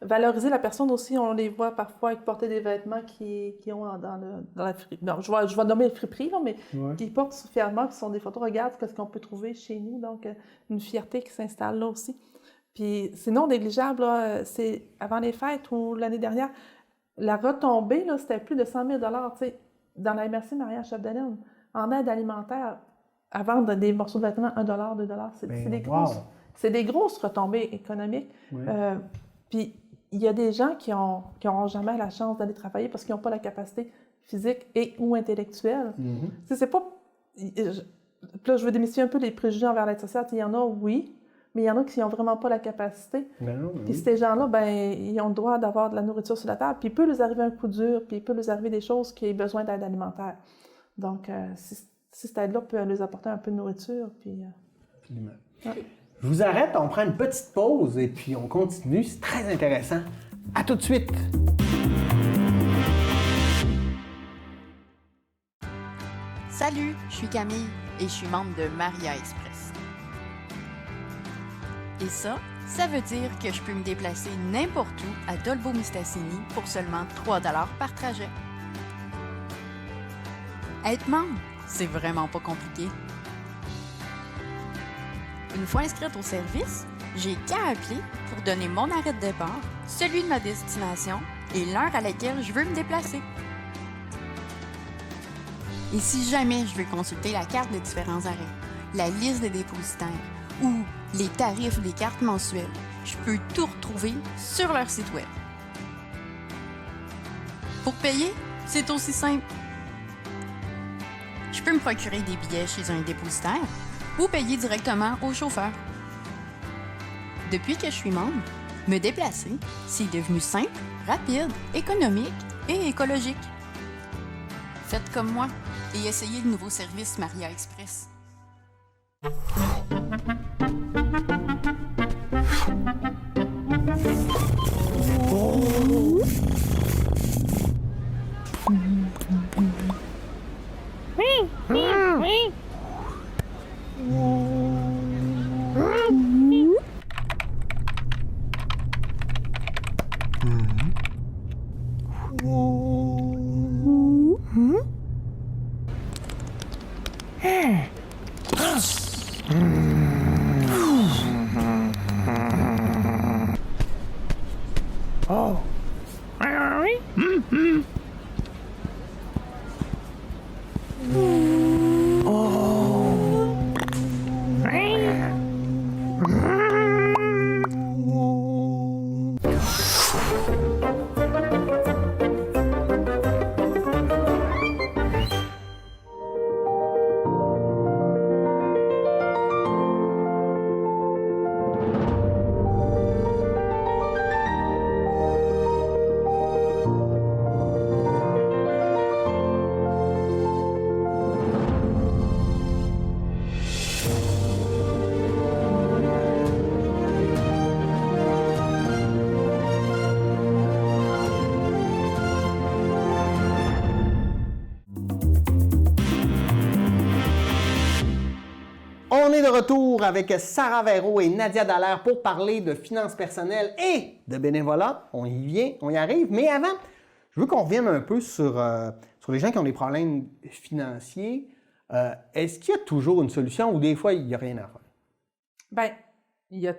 Valoriser la personne aussi, on les voit parfois avec porter des vêtements qui ont dans la friperie. Non, je vais nommer le friperie, là, mais qui portent fièrement, qui sont des photos. Regarde ce qu'on peut trouver chez nous. Donc, une fierté qui s'installe là aussi. Puis, c'est non négligeable. Là, c'est avant les fêtes ou l'année dernière, la retombée, là, c'était plus de 100 000 $, dans la MRC Maria-Chapdelaine, en aide alimentaire, à vendre des morceaux de vêtements, 1 $, 2 $. C'est des grosses retombées économiques. Puis, il y a des gens qui n'auront jamais la chance d'aller travailler parce qu'ils n'ont pas la capacité physique et ou intellectuelle. C'est pas... Là, je veux démystifier un peu les préjugés envers l'aide sociale. Il y en a, oui, mais il y en a qui n'ont vraiment pas la capacité. Puis ces gens-là, ils ont le droit d'avoir de la nourriture sur la table, puis il peut leur arriver un coup dur, puis il peut leur arriver des choses qui aient besoin d'aide alimentaire. Donc, si cette aide-là peut leur apporter un peu de nourriture, puis... Absolument. Je vous arrête, on prend une petite pause et puis on continue. C'est très intéressant. À tout de suite! Salut, je suis Camille et je suis membre de Maria Express. Et ça veut dire que je peux me déplacer n'importe où à Dolbeau-Mistassini pour seulement 3 $ par trajet. Être membre, c'est vraiment pas compliqué. Une fois inscrite au service, j'ai qu'à appeler pour donner mon arrêt de départ, celui de ma destination et l'heure à laquelle je veux me déplacer. Et si jamais je veux consulter la carte des différents arrêts, la liste des dépositaires ou les tarifs des cartes mensuelles, je peux tout retrouver sur leur site web. Pour payer, c'est aussi simple. Je peux me procurer des billets chez un dépositaire ou payer directement au chauffeur. Depuis que je suis membre, me déplacer, c'est devenu simple, rapide, économique et écologique. Faites comme moi et essayez le nouveau service Maria Express. On est de retour avec Sarah Verreau et Nadia Dallaire pour parler de finances personnelles et de bénévolat. On y vient, on y arrive. Mais avant, je veux qu'on revienne un peu sur les gens qui ont des problèmes financiers. Est-ce qu'il y a toujours une solution ou des fois, il n'y a rien à faire? Bien, il y a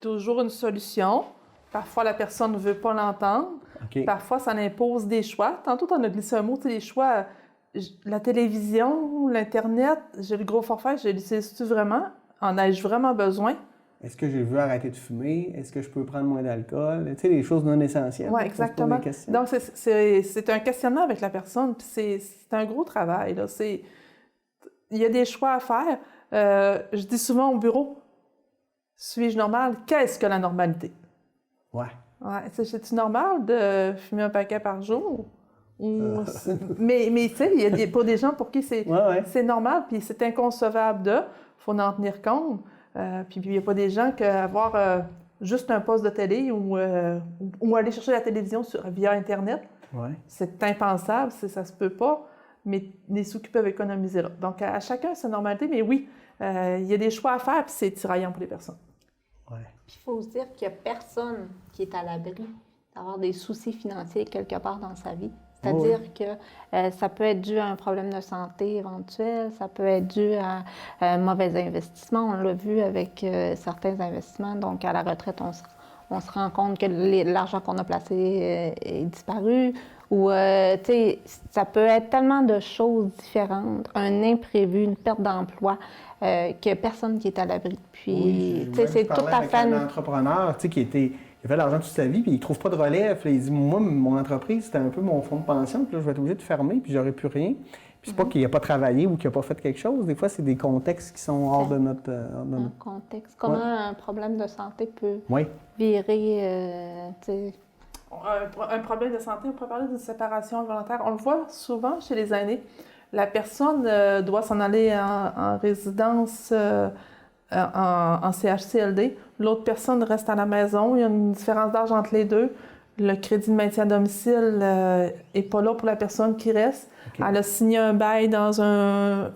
toujours une solution. Parfois, la personne ne veut pas l'entendre. Okay. Parfois, ça impose des choix. Tantôt, on a glissé un mot, les choix. La télévision, l'Internet, j'ai le gros forfait, je l'utilise-tu vraiment? En ai-je vraiment besoin? Est-ce que je veux arrêter de fumer? Est-ce que je peux prendre moins d'alcool? Tu sais, les choses non essentielles. Oui, exactement. Donc, c'est un questionnement avec la personne, puis c'est un gros travail. Là. Il y a des choix à faire. Je dis souvent au bureau, suis-je normal? Qu'est-ce que la normalité? Ouais. C'est-tu normal de fumer un paquet par jour? Mais tu sais, il y a pas des gens pour qui c'est normal, puis c'est inconcevable de, il faut en tenir compte. Puis il n'y a pas des gens qu'avoir juste un poste de télé ou aller chercher la télévision via Internet, c'est impensable, ça se peut pas, mais les sous qui peuvent économiser là. Donc à chacun sa normalité, mais oui, il y a des choix à faire, puis c'est tiraillant pour les personnes. Puis il faut se dire qu'il n'y a personne qui est à l'abri d'avoir des soucis financiers quelque part dans sa vie. C'est-à-dire que ça peut être dû à un problème de santé éventuel, ça peut être dû à un mauvais investissement. On l'a vu avec certains investissements. Donc, à la retraite, on se rend compte que l'argent qu'on a placé est disparu. Ou, tu sais, ça peut être tellement de choses différentes, un imprévu, une perte d'emploi, que personne qui est à l'abri. Puis, tu sais, c'est tout à fait... un entrepreneur, tu sais, qui il a fait de l'argent toute sa vie, puis il trouve pas de relève. Il dit, moi, mon entreprise, c'était un peu mon fonds de pension, puis là, je vais être obligé de fermer, puis j'aurai plus rien. Puis c'est pas qu'il n'a pas travaillé ou qu'il n'a pas fait quelque chose. Des fois, c'est des contextes qui sont hors de notre... Un contexte. Comment un problème de santé peut oui. virer, un problème de santé, on peut parler d'une séparation involontaire. On le voit souvent chez les aînés. La personne doit s'en aller en résidence en CHCLD. L'autre personne reste à la maison. Il y a une différence d'âge entre les deux. Le crédit de maintien à domicile n'est pas là pour la personne qui reste. Okay. Elle a signé un bail dans une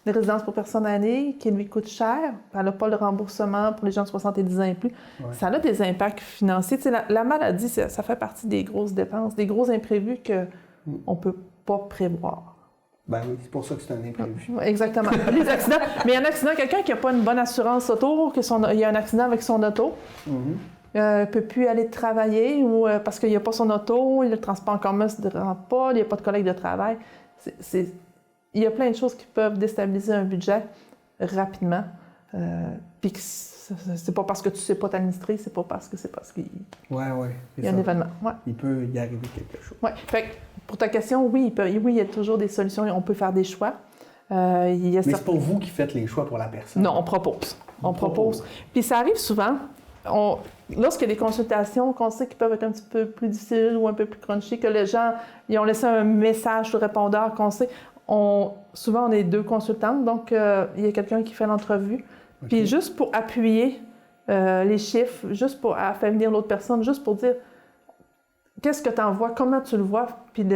résidence pour personnes âgées qui lui coûte cher. Elle n'a pas le remboursement pour les gens de 70 ans et plus. Ouais. Ça a des impacts financiers. La maladie, ça fait partie des grosses dépenses, des gros imprévus qu'on ne peut pas prévoir. Ben oui, c'est pour ça que c'est un imprévu. Exactement. Les accidents. Mais un accident, quelqu'un qui n'a pas une bonne assurance auto, il y a un accident avec son auto, ne peut plus aller travailler ou parce qu'il n'y a pas son auto, le transport en commun ne se rend pas, il n'y a pas de collègue de travail. Il y a plein de choses qui peuvent déstabiliser un budget rapidement. Puis c'est pas parce que tu ne sais pas t'administrer, c'est pas parce qu'il y a un événement. Ouais. Il peut y arriver quelque chose. Oui. Pour ta question, oui, il y a toujours des solutions. On peut faire des choix. Mais c'est pas vous qui faites les choix pour la personne. Non, on propose. On propose. Puis ça arrive souvent. Lorsqu'il y a des consultations qu'on sait qui peuvent être un petit peu plus difficiles ou un peu plus crunchy, que les gens ils ont laissé un message sur le répondeur qu'on sait, souvent on est 2 consultantes, donc il y a quelqu'un qui fait l'entrevue. Okay. Puis juste pour appuyer les chiffres, juste pour faire venir l'autre personne, juste pour dire qu'est-ce que tu en vois, comment tu le vois, puis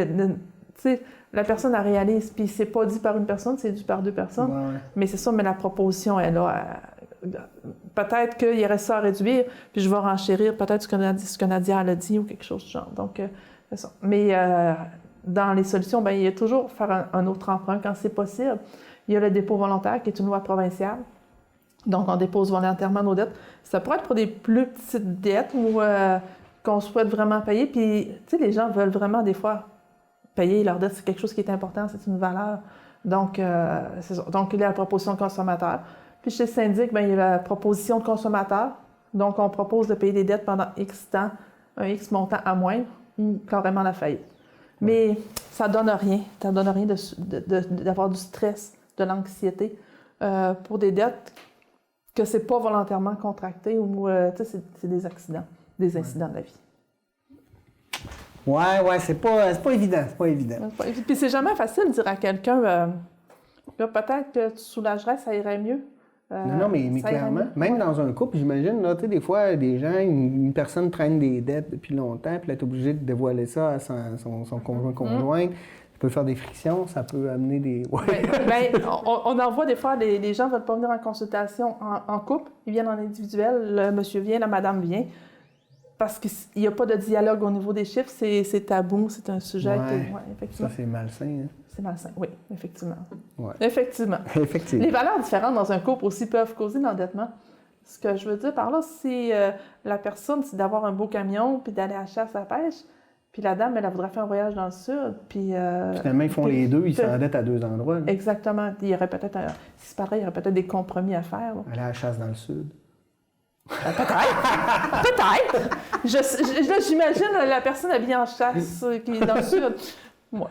la personne elle réalise, puis c'est pas dit par une personne, c'est dit par 2 personnes. Ouais. Mais c'est ça, mais la proposition est là. Peut-être qu'il y aurait ça à réduire, puis je vais renchérir peut-être ce que Nadia a dit ou quelque chose du genre. Donc, c'est ça. Mais dans les solutions, il y a toujours faire un autre emprunt quand c'est possible. Il y a le dépôt volontaire qui est une loi provinciale. Donc, on dépose volontairement nos dettes. Ça pourrait être pour des plus petites dettes ou qu'on souhaite vraiment payer. Puis, tu sais, les gens veulent vraiment des fois payer leurs dettes. C'est quelque chose qui est important, c'est une valeur. Donc, c'est ça. Donc, il y a la proposition consommateur. Puis chez le syndic, il y a la proposition de consommateur. Donc, on propose de payer des dettes pendant X temps, un X montant à moindre, ou carrément la faillite. Mais ça ne donne rien. Ça ne donne rien d'avoir du stress, de l'anxiété pour des dettes que c'est pas volontairement contracté ou c'est des accidents, des incidents de la vie. Ouais, c'est pas évident. C'est pas évident. Puis c'est jamais facile de dire à quelqu'un peut-être que tu soulagerais, ça irait mieux. Non, mais clairement, même dans un couple, j'imagine, là, des fois, des gens, une personne traîne des dettes depuis longtemps, puis elle est obligée de dévoiler ça à son conjoint. Ça peut faire des frictions, ça peut amener des... Ouais. On en voit des fois, les gens ne veulent pas venir en consultation en couple, ils viennent en individuel, le monsieur vient, la madame vient, parce qu'il n'y a pas de dialogue au niveau des chiffres, c'est tabou, c'est un sujet effectivement. Ça, c'est malsain, hein? C'est malsain, oui, effectivement. Ouais. Effectivement. Les valeurs différentes dans un couple aussi peuvent causer l'endettement. Ce que je veux dire par là, c'est la personne, c'est d'avoir un beau camion puis d'aller à la chasse à la pêche. Puis la dame, elle voudrait faire un voyage dans le sud. Puis, finalement, ils font les deux, ils s'endettent à 2 endroits. Là. Exactement. Il y aurait peut-être, si c'est pareil, il y aurait peut-être des compromis à faire. Là. Aller à la chasse dans le sud. Peut-être. Peut-être. J'imagine la personne habillée en chasse qui est dans le sud. Oui,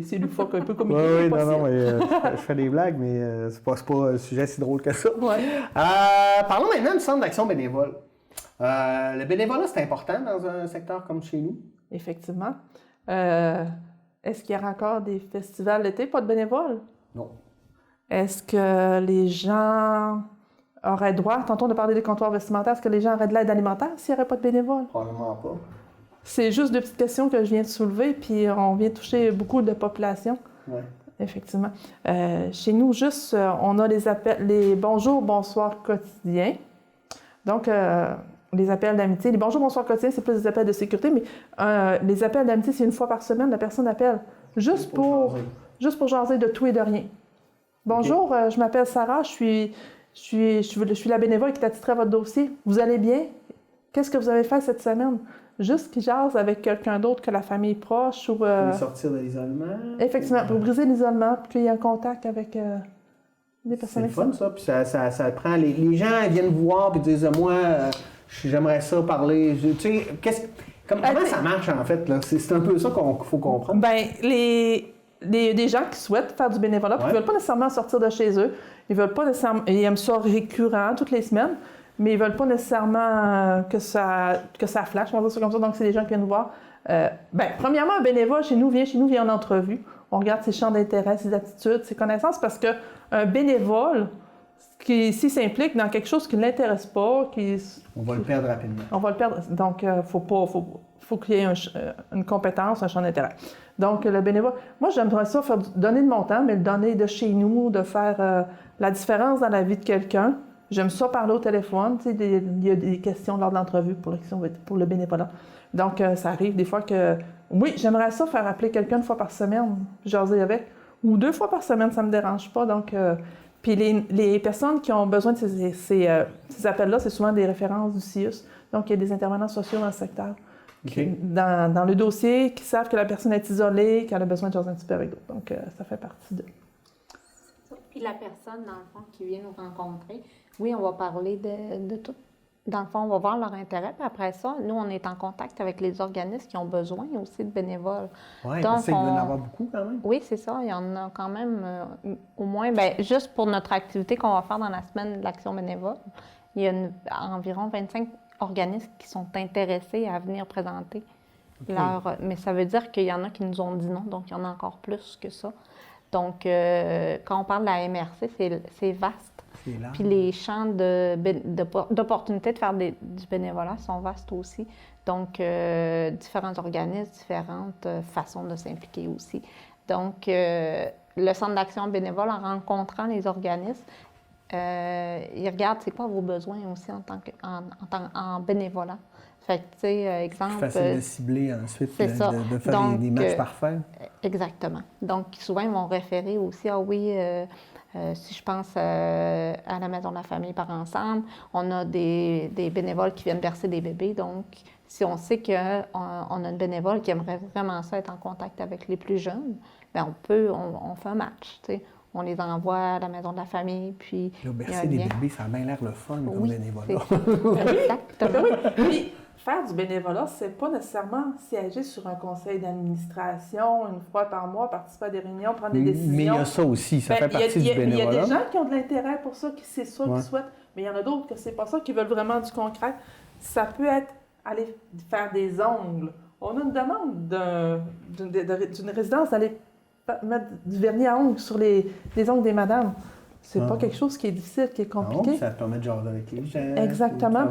c'est loufoque, un peu comme oui, non, mais je fais des blagues, mais c'est pas un sujet si drôle que ça. Ouais. Parlons maintenant du centre d'action bénévole. Le bénévolat, c'est important dans un secteur comme chez nous? Effectivement. Est-ce qu'il y aura encore des festivals l'été, pas de bénévoles? Non. Est-ce que les gens auraient droit, tantôt on a parlé des comptoirs vestimentaires, est-ce que les gens auraient de l'aide alimentaire s'il n'y aurait pas de bénévoles? Probablement pas. C'est juste 2 petites questions que je viens de soulever, puis on vient toucher beaucoup de populations. Oui. Effectivement. Chez nous, juste, on a les bonjours, bonsoir quotidiens. Donc, les appels d'amitié. Les bonjours, bonsoir quotidiens, c'est plus des appels de sécurité, mais les appels d'amitié, c'est 1 fois par semaine, la personne appelle. Juste pour jaser de tout et de rien. Bonjour, okay. Je m'appelle Sarah, je suis la bénévole qui t'attitrerait votre dossier. Vous allez bien? Qu'est-ce que vous avez fait cette semaine? Juste qu'ils jasent avec quelqu'un d'autre que la famille proche ou... Pour sortir de l'isolement. Effectivement, pour briser l'isolement, puis qu'il y ait un contact avec des personnes. C'est fun, ça. Puis ça prend... Les gens viennent vous voir puis disent « Moi, j'aimerais ça parler. Tu sais, comment ça marche en fait? Là? C'est un peu ça qu'il faut comprendre. Bien, des gens qui souhaitent faire du bénévolat, puis ils ne veulent pas nécessairement sortir de chez eux, ils veulent pas nécessairement, ils aiment ça récurrent toutes les semaines, mais ils ne veulent pas nécessairement que ça flash, on va dire ça comme ça. Donc, c'est des gens qui viennent nous voir. Premièrement, un bénévole vient chez nous, vient en entrevue. On regarde ses champs d'intérêt, ses attitudes, ses connaissances, parce qu'un bénévole, s'il s'implique dans quelque chose qui ne l'intéresse pas, on va le perdre rapidement. On va le perdre. Donc, faut qu'il y ait une compétence, un champ d'intérêt. Donc, le bénévole, moi, j'aimerais ça donner de mon temps, mais le donner de chez nous, de faire la différence dans la vie de quelqu'un. J'aime ça parler au téléphone. Tu sais, il y a des questions lors de l'entrevue pour le bénévolat. Donc, ça arrive des fois que, oui, j'aimerais ça faire appeler quelqu'un une fois par semaine, jaser avec, ou 2 fois par semaine, ça ne me dérange pas. Donc, puis les personnes qui ont besoin de ces appels-là, c'est souvent des références du CIUS. Donc, il y a des intervenants sociaux dans le secteur. Okay. Dans le dossier, qui savent que la personne est isolée, qu'elle a besoin de jaser un petit peu avec d'autres. Donc, ça fait partie de... Puis la personne, dans le fond, qui vient nous rencontrer, oui, on va parler de tout. Dans le fond, on va voir leur intérêt, puis après ça, nous, on est en contact avec les organismes qui ont besoin aussi de bénévoles. Oui, parce qu'il doit y en avoir beaucoup quand même. Oui, c'est ça. Il y en a quand même au moins, juste pour notre activité qu'on va faire dans la semaine de l'action bénévole, il y a environ 25 organismes qui sont intéressés à venir présenter leur... Mais ça veut dire qu'il y en a qui nous ont dit non, donc il y en a encore plus que ça. Donc, quand on parle de la MRC, c'est vaste. Puis les champs d'opportunités de faire du bénévolat sont vastes aussi. Donc, différents organismes, différentes façons de s'impliquer aussi. Donc, le Centre d'action bénévole, en rencontrant les organismes, il regarde c'est quoi vos besoins aussi en bénévolat. Fait que, tu sais, exemple... C'est facile de cibler ensuite, de faire donc, des matchs parfaits. Exactement. Donc, souvent, ils vont référer aussi, si je pense à la Maison de la famille par ensemble, on a des bénévoles qui viennent bercer des bébés. Donc, si on sait qu'on a une bénévole qui aimerait vraiment ça être en contact avec les plus jeunes, bien, on fait un match, tu sais. On les envoie à la Maison de la famille, puis... Là, bercer des bébés, ça a bien l'air le fun comme bénévolat. Exactement. Puis, faire du bénévolat, c'est pas nécessairement siéger sur un conseil d'administration une fois par mois, participer à des réunions, prendre des décisions. Mais il y a ça aussi, ça fait partie du bénévolat. Il y a des gens qui ont de l'intérêt pour ça, qui c'est ça qu'ils souhaitent, mais il y en a d'autres que c'est pas ça, qui veulent vraiment du concret. Ça peut être aller faire des ongles. On a une demande d'une résidence d'aller mettre du vernis à ongles sur les ongles des madames. C'est pas quelque chose qui est difficile, qui est compliqué. Non, ça te permet de jaser avec les gens. Exactement.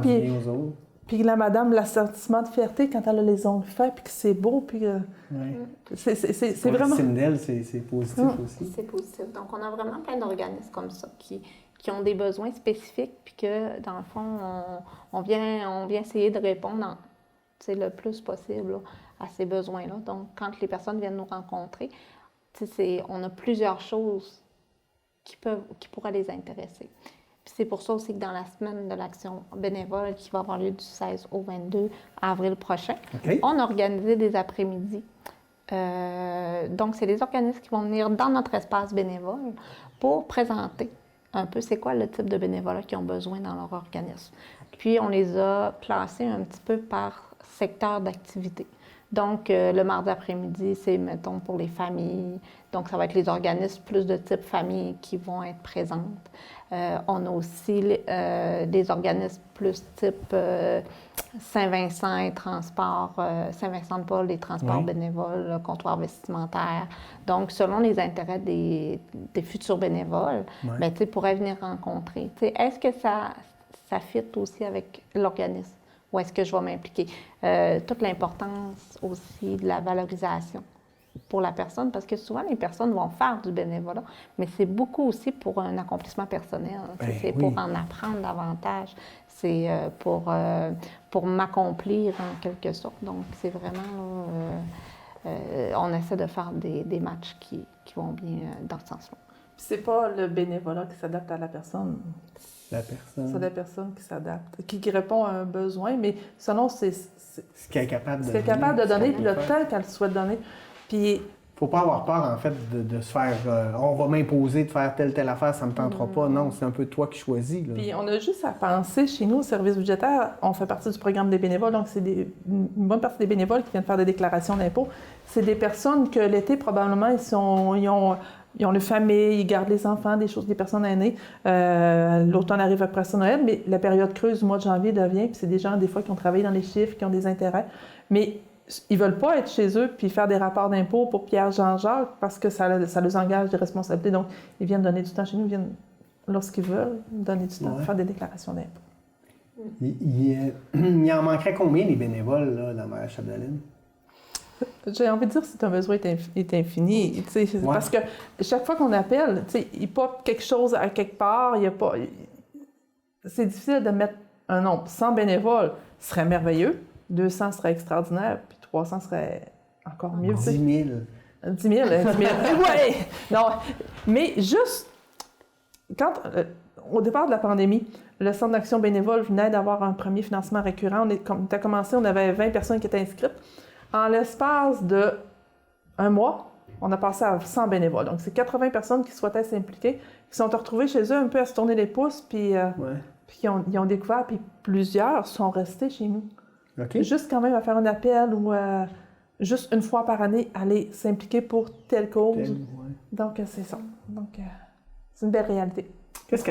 Puis la madame, l'assentiment de fierté quand elle a les ongles faits, puis que c'est beau, puis c'est vraiment... L'estime c'est positif aussi. C'est positif. Donc, on a vraiment plein d'organismes comme ça qui ont des besoins spécifiques, puis que, dans le fond, on vient essayer de répondre le plus possible là, à ces besoins-là. Donc, quand les personnes viennent nous rencontrer, on a plusieurs choses qui pourraient les intéresser. Puis c'est pour ça aussi que dans la semaine de l'action bénévole qui va avoir lieu du 16 au 22 avril prochain, on a organisé des après-midi. Donc, c'est des organismes qui vont venir dans notre espace bénévole pour présenter un peu c'est quoi le type de bénévolat qu'ils ont besoin dans leur organisme. Puis, on les a placés un petit peu par secteur d'activité. Donc, le mardi après-midi, c'est, mettons, pour les familles. Donc, ça va être les organismes plus de type famille qui vont être présentes. On a aussi des organismes plus type Saint-Vincent et transport, Saint-Vincent-de-Paul, les transports bénévoles, le comptoir vestimentaire. Donc, selon les intérêts des futurs bénévoles, bien, tu sais, pourraient venir rencontrer. Tu sais, est-ce que ça fit aussi avec l'organisme? Ou est-ce que je vais m'impliquer? Toute l'importance aussi de la valorisation pour la personne, parce que souvent, les personnes vont faire du bénévolat, mais c'est beaucoup aussi pour un accomplissement personnel. C'est pour en apprendre davantage. C'est pour m'accomplir en quelque sorte. Donc, c'est vraiment... on essaie de faire des matchs qui vont bien dans ce sens-là. C'est pas le bénévolat qui s'adapte à la personne. C'est la personne qui s'adapte, qui répond à un besoin, mais selon ce qu'elle est capable de donner, puis le temps qu'elle souhaite donner. Puis Faut pas avoir peur, en fait, de se faire... on va m'imposer de faire telle affaire, ça me tentera pas. Non, c'est un peu toi qui choisis. Là. Puis on a juste à penser, chez nous, au service budgétaire, on fait partie du programme des bénévoles, donc c'est une bonne partie des bénévoles qui viennent faire des déclarations d'impôts. C'est des personnes que l'été, probablement, ils ont une famille, ils gardent les enfants, des personnes aînées. L'automne arrive après ça, Noël, mais la période creuse du mois de janvier devient, puis c'est des gens, des fois, qui ont travaillé dans les chiffres, qui ont des intérêts. Mais ils veulent pas être chez eux puis faire des rapports d'impôts pour Pierre Jean-Jacques parce que ça les engage des responsabilités. Donc, ils viennent donner du temps chez nous, ils viennent, lorsqu'ils veulent, donner du temps pour faire des déclarations d'impôts. Il en manquerait combien des bénévoles là, dans Maria Chapdelaine? J'ai envie de dire que si ton besoin est infini. Parce que chaque fois qu'on appelle, il pop quelque chose à quelque part, c'est difficile de mettre un nombre. 100 bénévoles serait merveilleux, 200 serait extraordinaire, puis 300 serait encore mieux. 10 000. 10 000, 10 000. Oui! Non, mais juste, au départ de la pandémie, le Centre d'action bénévole venait d'avoir un premier financement récurrent. On a commencé, on avait 20 personnes qui étaient inscrites. En l'espace d'un mois, on a passé à 100 bénévoles. Donc, c'est 80 personnes qui souhaitaient s'impliquer, qui sont retrouvées chez eux un peu à se tourner les pouces, puis ils ont découvert, puis plusieurs sont restés chez nous. Okay. Juste quand même à faire un appel ou juste une fois par année, aller s'impliquer pour telle cause. Donc, c'est ça. Donc, c'est une belle réalité. Qu'est-ce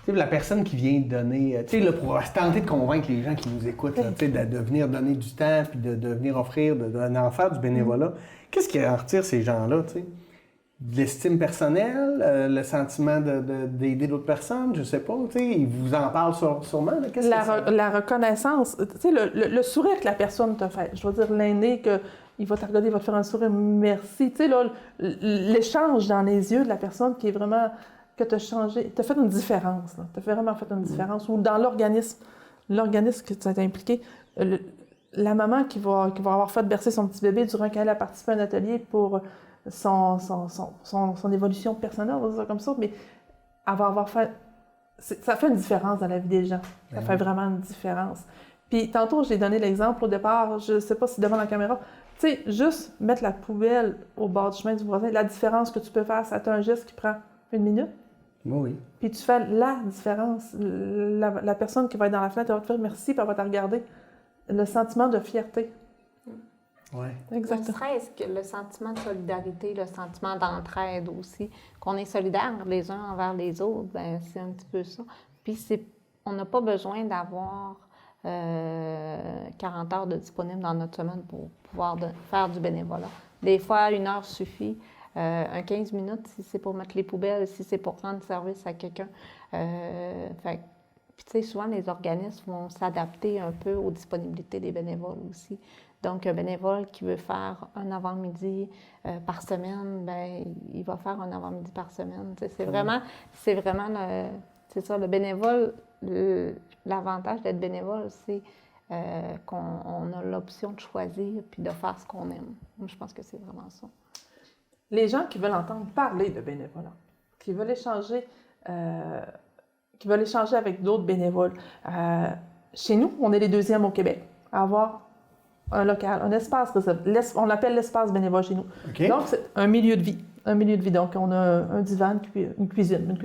que la personne qui vient donner, pour tenter de convaincre les gens qui nous écoutent, là, de venir donner du temps, puis de venir offrir, d'en faire du bénévolat, qu'est-ce qui en retire ces gens-là, tu sais? De l'estime personnelle, le sentiment d'aider d'autres personnes, je sais pas, tu sais, ils vous en parlent sûrement. La reconnaissance, tu sais, le sourire que la personne te fait. Je veux dire, l'aîné, il va te regarder, il va te faire un sourire, merci. Tu sais, là, l'échange dans les yeux de la personne qui est vraiment, que tu as changé, tu as fait une différence. Tu as vraiment fait une différence. Ou dans l'organisme que tu as impliqué, la maman qui va avoir fait bercer son petit bébé durant qu'elle a participé à un atelier pour son évolution personnelle, on va dire ça comme ça, mais elle va avoir fait... Ça fait une différence dans la vie des gens. Ça fait vraiment une différence. Puis tantôt, j'ai donné l'exemple au départ, je ne sais pas si devant la caméra, tu sais, juste mettre la poubelle au bord du chemin du voisin, la différence que tu peux faire, ça un geste qui prend 1 minute. Oui. Puis tu fais la différence. La personne qui va être dans la fenêtre, elle va te dire merci, puis elle va te regarder. Le sentiment de fierté. Oui. Exactement. Ne serait-ce que le sentiment de solidarité, le sentiment d'entraide aussi, qu'on est solidaires les uns envers les autres, ben c'est un petit peu ça. Puis on n'a pas besoin d'avoir 40 heures de disponible dans notre semaine pour pouvoir faire du bénévolat. Des fois, 1 heure suffit. Un 15 minutes, si c'est pour mettre les poubelles, si c'est pour rendre service à quelqu'un. Puis, tu sais, souvent, les organismes vont s'adapter un peu aux disponibilités des bénévoles aussi. Donc, un bénévole qui veut faire un avant-midi par semaine, bien, il va faire un avant-midi par semaine. Tu sais, c'est vraiment c'est ça, le bénévole, l'avantage d'être bénévole, c'est qu'on a l'option de choisir puis de faire ce qu'on aime. Je pense que c'est vraiment ça. Les gens qui veulent entendre parler de bénévolat, qui veulent échanger avec d'autres bénévoles. Chez nous, on est les 2e au Québec à avoir un local, un espace réservé. On l'appelle l'espace bénévole chez nous. Okay. Donc, c'est un milieu de vie. Donc, on a un divan, une cuisine.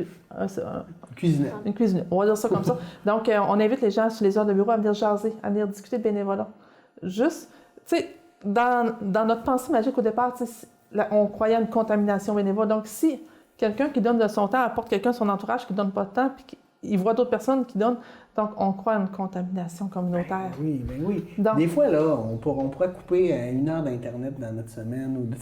Une cuisine. On va dire ça comme ça. Donc, on invite les gens sur les heures de bureau à venir jaser, à venir discuter de bénévolat. Juste, tu sais, dans notre pensée magique au départ, on croyait à une contamination bénévole. Donc, si quelqu'un qui donne de son temps apporte quelqu'un de son entourage qui ne donne pas de temps, puis qu'il voit d'autres personnes qui donnent, donc on croit à une contamination communautaire. Ben oui. Donc, des fois, là, on pourrait couper 1 heure d'Internet dans notre semaine.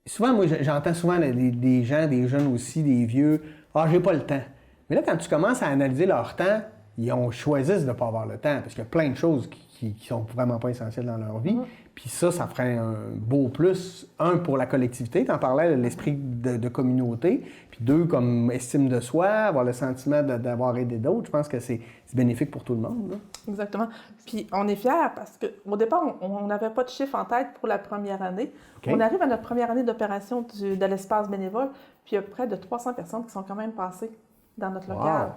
Souvent, moi, j'entends souvent des gens, des jeunes aussi, des vieux, « Ah, j'ai pas le temps ». Mais là, quand tu commences à analyser leur temps, ils choisissent de ne pas avoir le temps, parce qu'il y a plein de choses qui sont vraiment pas essentielles dans leur vie. Puis ça ferait un beau plus. 1, pour la collectivité, tu en parlais, l'esprit de communauté. Puis 2, comme estime de soi, avoir le sentiment d'avoir aidé d'autres. Je pense que c'est bénéfique pour tout le monde. Là. Exactement. Puis on est fiers parce qu'au départ, on n'avait pas de chiffre en tête pour la première année. Okay. On arrive à notre première année d'opération de l'espace bénévole, puis il y a près de 300 personnes qui sont quand même passées dans notre local.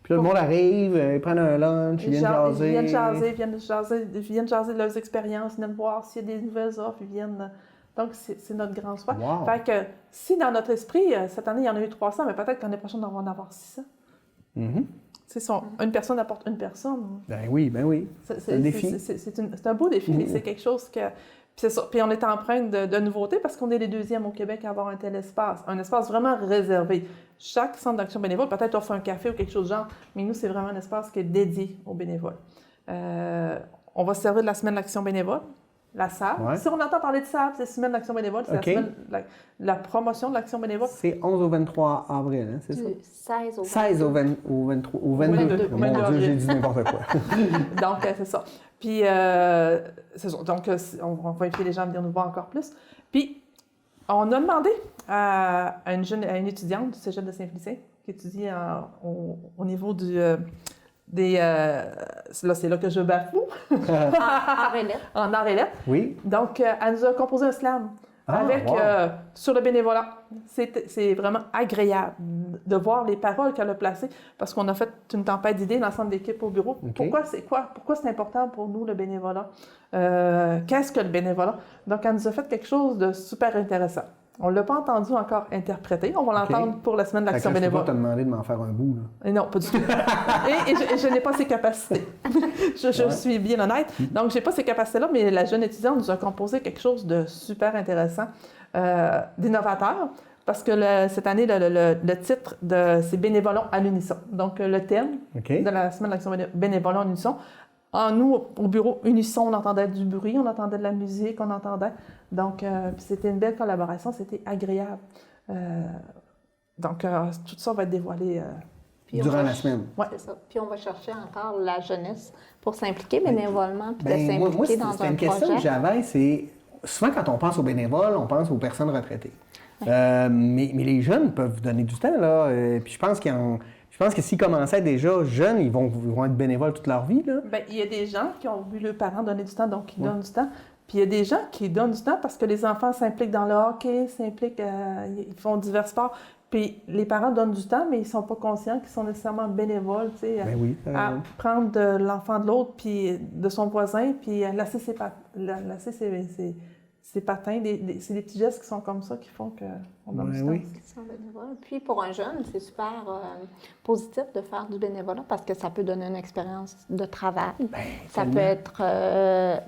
Puis là, le monde arrive, ils prennent un lunch, ils viennent jaser. Ils viennent jaser de leurs expériences, ils viennent voir s'il y a des nouvelles offres, ils viennent... Donc, c'est notre grand choix. Wow. Fait que si dans notre esprit, cette année, il y en a eu 300, mais peut-être qu'année prochaine, on va en avoir 600. Une personne apporte une personne. Ben oui. C'est un défi. C'est un beau défi, mais c'est quelque chose que... Puis c'est ça. Puis on est empreint de nouveautés parce qu'on est les deuxièmes au Québec à avoir un tel espace. Un espace vraiment réservé. Chaque centre d'action bénévole peut-être offre un café ou quelque chose de genre, mais nous, c'est vraiment un espace qui est dédié aux bénévoles. On va se servir de la semaine d'action bénévole, la SAB. Ouais. Si on entend parler de SAB, c'est la semaine d'action bénévole, c'est OK. la semaine, la promotion de l'action bénévole. C'est 11 au 23 avril, hein, c'est ça? 16 au 16 au 23, au 22. Au Mon 22 Dieu, j'ai dit n'importe quoi. Donc, c'est ça. Puis, c'est ça. Donc, on va inviter les gens à venir nous voir encore plus. Puis, on a demandé à une étudiante du Cégep de Saint-Félicien qui étudie au niveau là, c'est là que je bafoue. En arts et lettres. Oui. Donc, elle nous a composé un slam sur le bénévolat. C'est vraiment agréable de voir les paroles qu'elle a placées parce qu'on a fait une tempête d'idées, l'ensemble de l'équipe au bureau. Okay. Pourquoi c'est important pour nous, le bénévolat? Qu'est-ce que le bénévolat? Donc, elle nous a fait quelque chose de super intéressant. On ne l'a pas entendu encore interprété. On va l'entendre pour la semaine de l'action bénévole. Je ne peux pas te demander de m'en faire un bout. Là. Non, pas du tout. et je n'ai pas ces capacités. je suis bien honnête. Donc, je n'ai pas ces capacités-là, mais la jeune étudiante nous a composé quelque chose de super intéressant, d'innovateur, parce que cette année, le titre, c'est Bénévolons à l'unisson. Donc, le thème de la semaine de l'action bénévolons à l'unisson. Nous, au bureau Unisson, on entendait du bruit, on entendait de la musique, on entendait. Donc, c'était une belle collaboration, c'était agréable. Donc, tout ça va être dévoilé durant la semaine. Ouais. C'est ça. Puis on va chercher encore la jeunesse pour s'impliquer bénévolement puis de s'impliquer dans un projet. C'est une question que j'avais, c'est souvent quand on pense aux bénévoles, on pense aux personnes retraitées. Mais les jeunes peuvent donner du temps, là. Puis je pense que s'ils commençaient déjà jeunes, ils vont être bénévoles toute leur vie, là. Bien, il y a des gens qui ont vu leurs parents donner du temps, donc ils donnent du temps. Puis il y a des gens qui donnent du temps parce que les enfants s'impliquent dans le hockey, ils font divers sports. Puis les parents donnent du temps, mais ils ne sont pas conscients qu'ils sont nécessairement bénévoles, tu sais, à prendre de l'enfant de l'autre, puis de son voisin, puis lasser ses patins. C'est des petits gestes qui sont comme ça qui font qu'on donne du temps. Puis pour un jeune, c'est super positif de faire du bénévolat parce que ça peut donner une expérience de travail. Ça peut être,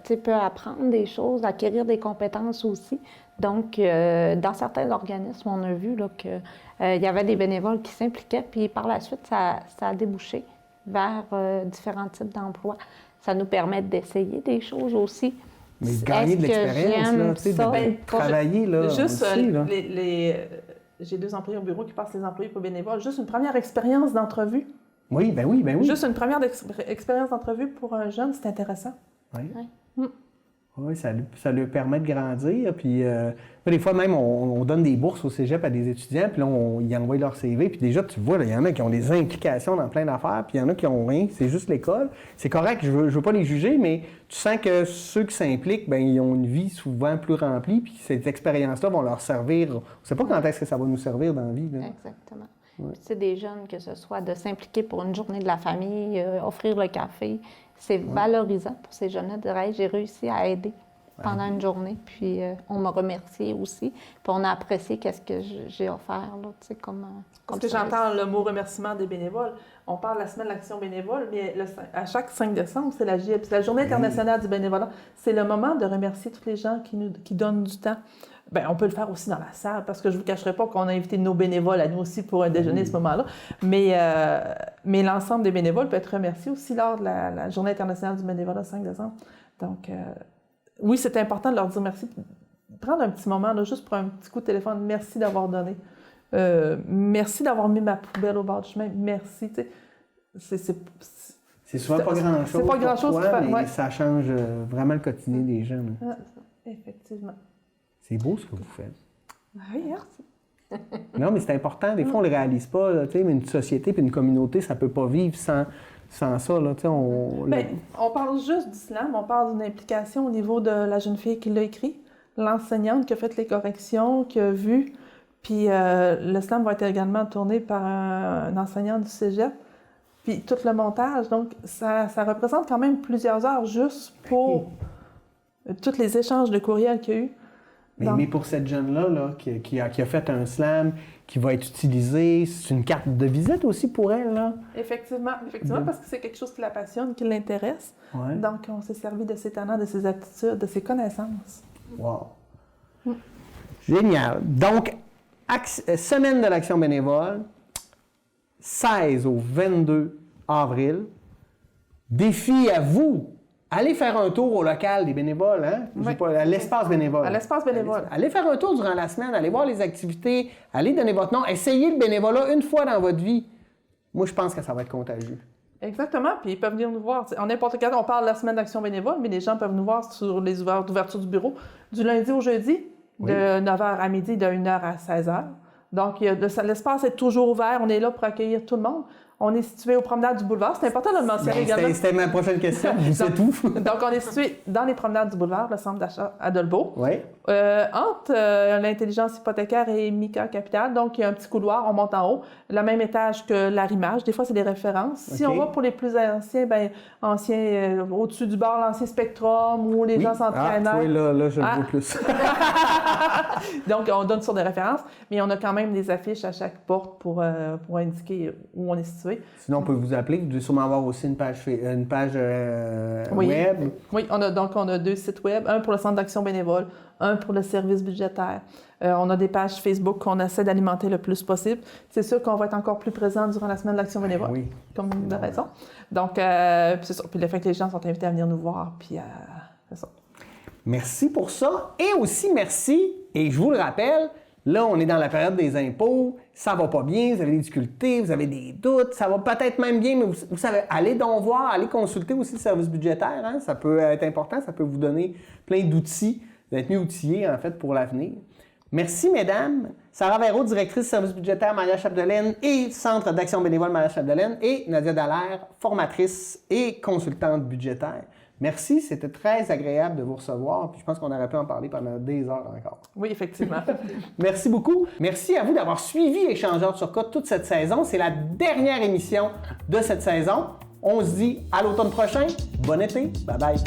tu peux apprendre des choses, acquérir des compétences aussi. Donc, dans certains organismes, on a vu qu'il y avait des bénévoles qui s'impliquaient, puis par la suite, ça a débouché vers différents types d'emplois. Ça nous permet d'essayer des choses aussi. Mais gagner de l'expérience, là, tu sais, de travailler, là, juste, aussi, là. J'ai 2 employés au bureau qui passent les employés pour bénévoles. Juste une première expérience d'entrevue. Oui. Juste une première expérience d'entrevue pour un jeune, c'est intéressant. Oui, ça lui permet de grandir. Puis, des fois, même, on donne des bourses au cégep à des étudiants, puis là, ils envoient leur CV. Puis déjà, tu vois, il y en a qui ont des implications dans plein d'affaires, puis il y en a qui n'ont rien. C'est juste l'école. C'est correct, je veux pas les juger, mais tu sens que ceux qui s'impliquent, bien, ils ont une vie souvent plus remplie, puis ces expériences-là vont leur servir. On ne sait pas quand est-ce que ça va nous servir dans la vie. Là. Exactement. C'est des jeunes, que ce soit de s'impliquer pour une journée de la famille, offrir le café. C'est valorisant pour ces jeunes-là de dire hey, j'ai réussi à aider pendant une journée, puis on m'a remercié aussi, puis on a apprécié qu'est-ce que j'ai offert, là, tu sais, comme Parce que j'entends le mot remerciement des bénévoles. On parle de la semaine de l'action bénévole, mais à chaque 5 décembre, c'est la JIB, c'est la Journée internationale du bénévolat. C'est le moment de remercier tous les gens qui donnent du temps. Bien, on peut le faire aussi dans la salle, parce que je ne vous cacherai pas qu'on a invité nos bénévoles à nous aussi pour un déjeuner à ce moment-là. Mais l'ensemble des bénévoles peut être remercié aussi lors de la Journée internationale du bénévolat, 5 décembre. Donc, oui, c'est important de leur dire merci. Prendre un petit moment, là, juste pour un petit coup de téléphone. Merci d'avoir donné. Merci d'avoir mis ma poubelle au bord du chemin. Merci. C'est souvent pas grand-chose. C'est pas grand-chose pour toi, mais ça change vraiment le quotidien des gens. Effectivement. C'est beau ce que vous faites. Oui, merci. Non, mais c'est important. Des fois, on ne le réalise pas. Là, mais une société et une communauté, ça ne peut pas vivre sans ça. Là, on parle juste d'islam. On parle d'une implication au niveau de la jeune fille qui l'a écrit, l'enseignante qui a fait les corrections, qui a vu. Puis le slam va être également tourné par un enseignant du cégep. puis tout le montage. Donc, ça représente quand même plusieurs heures juste pour tous les échanges de courriels qu'il y a eu. Mais pour cette jeune-là qui a fait un slam, qui va être utilisé, c'est une carte de visite aussi pour elle, là? Effectivement, parce que c'est quelque chose qui la passionne, qui l'intéresse. Ouais. Donc, on s'est servi de ses talents, de ses aptitudes, de ses connaissances. Wow! Génial! Donc, semaine de l'action bénévole, 16 au 22 avril. Défi à vous! Allez faire un tour au local des bénévoles, hein? Oui. À l'espace bénévole. À l'espace bénévole. Allez faire un tour durant la semaine, allez voir les activités, allez donner votre nom, essayez le bénévolat une fois dans votre vie. Moi, je pense que ça va être contagieux. Exactement, puis ils peuvent venir nous voir. En n'importe quel cas, on parle de la semaine d'action bénévole, mais les gens peuvent nous voir sur les heures d'ouverture du bureau du lundi au jeudi, de 9h à midi, de 1h à 16h. Donc, l'espace est toujours ouvert, on est là pour accueillir tout le monde. On est situé aux promenades du boulevard. C'est important de le mentionner également. C'était ma prochaine question. C'est tout. Donc, on est situé dans les promenades du boulevard, le centre d'achat Adolbo. Oui. Entre l'intelligence hypothécaire et Mica Capital. Donc, il y a un petit couloir, on monte en haut, le même étage que l'arrimage. Des fois, c'est des références. Si on va pour les plus anciens, au-dessus du bar, l'ancien Spectrum, où les gens s'entraînent. Oui, là, je le vois plus. Donc, on donne sur des références, mais on a quand même des affiches à chaque porte pour indiquer où on est situé. Sinon, on peut vous appeler. Vous devez sûrement avoir aussi une page web. Oui, on a 2 sites web, un pour le Centre d'action bénévole, un pour le service budgétaire. On a des pages Facebook qu'on essaie d'alimenter le plus possible. C'est sûr qu'on va être encore plus présent durant la semaine de l'action bénévole, comme de raison. Donc, c'est ça. Puis le fait que les gens sont invités à venir nous voir, puis c'est ça. Merci pour ça. Et aussi, merci, et je vous le rappelle, là, on est dans la période des impôts, ça va pas bien, vous avez des difficultés, vous avez des doutes, ça va peut-être même bien, mais vous savez, allez donc voir, allez consulter aussi le service budgétaire, hein? Ça peut être important, ça peut vous donner plein d'outils, d'être mieux outillés, en fait, pour l'avenir. Merci, mesdames. Sarah Véraud, directrice du service budgétaire Maria-Chapdelaine et Centre d'action bénévole Maria-Chapdelaine, et Nadia Dallaire, formatrice et consultante budgétaire. Merci, c'était très agréable de vous recevoir. Puis je pense qu'on aurait pu en parler pendant des heures encore. Oui, effectivement. Merci beaucoup. Merci à vous d'avoir suivi Échangeurs sur Code toute cette saison. C'est la dernière émission de cette saison. On se dit à l'automne prochain. Bon été. Bye bye.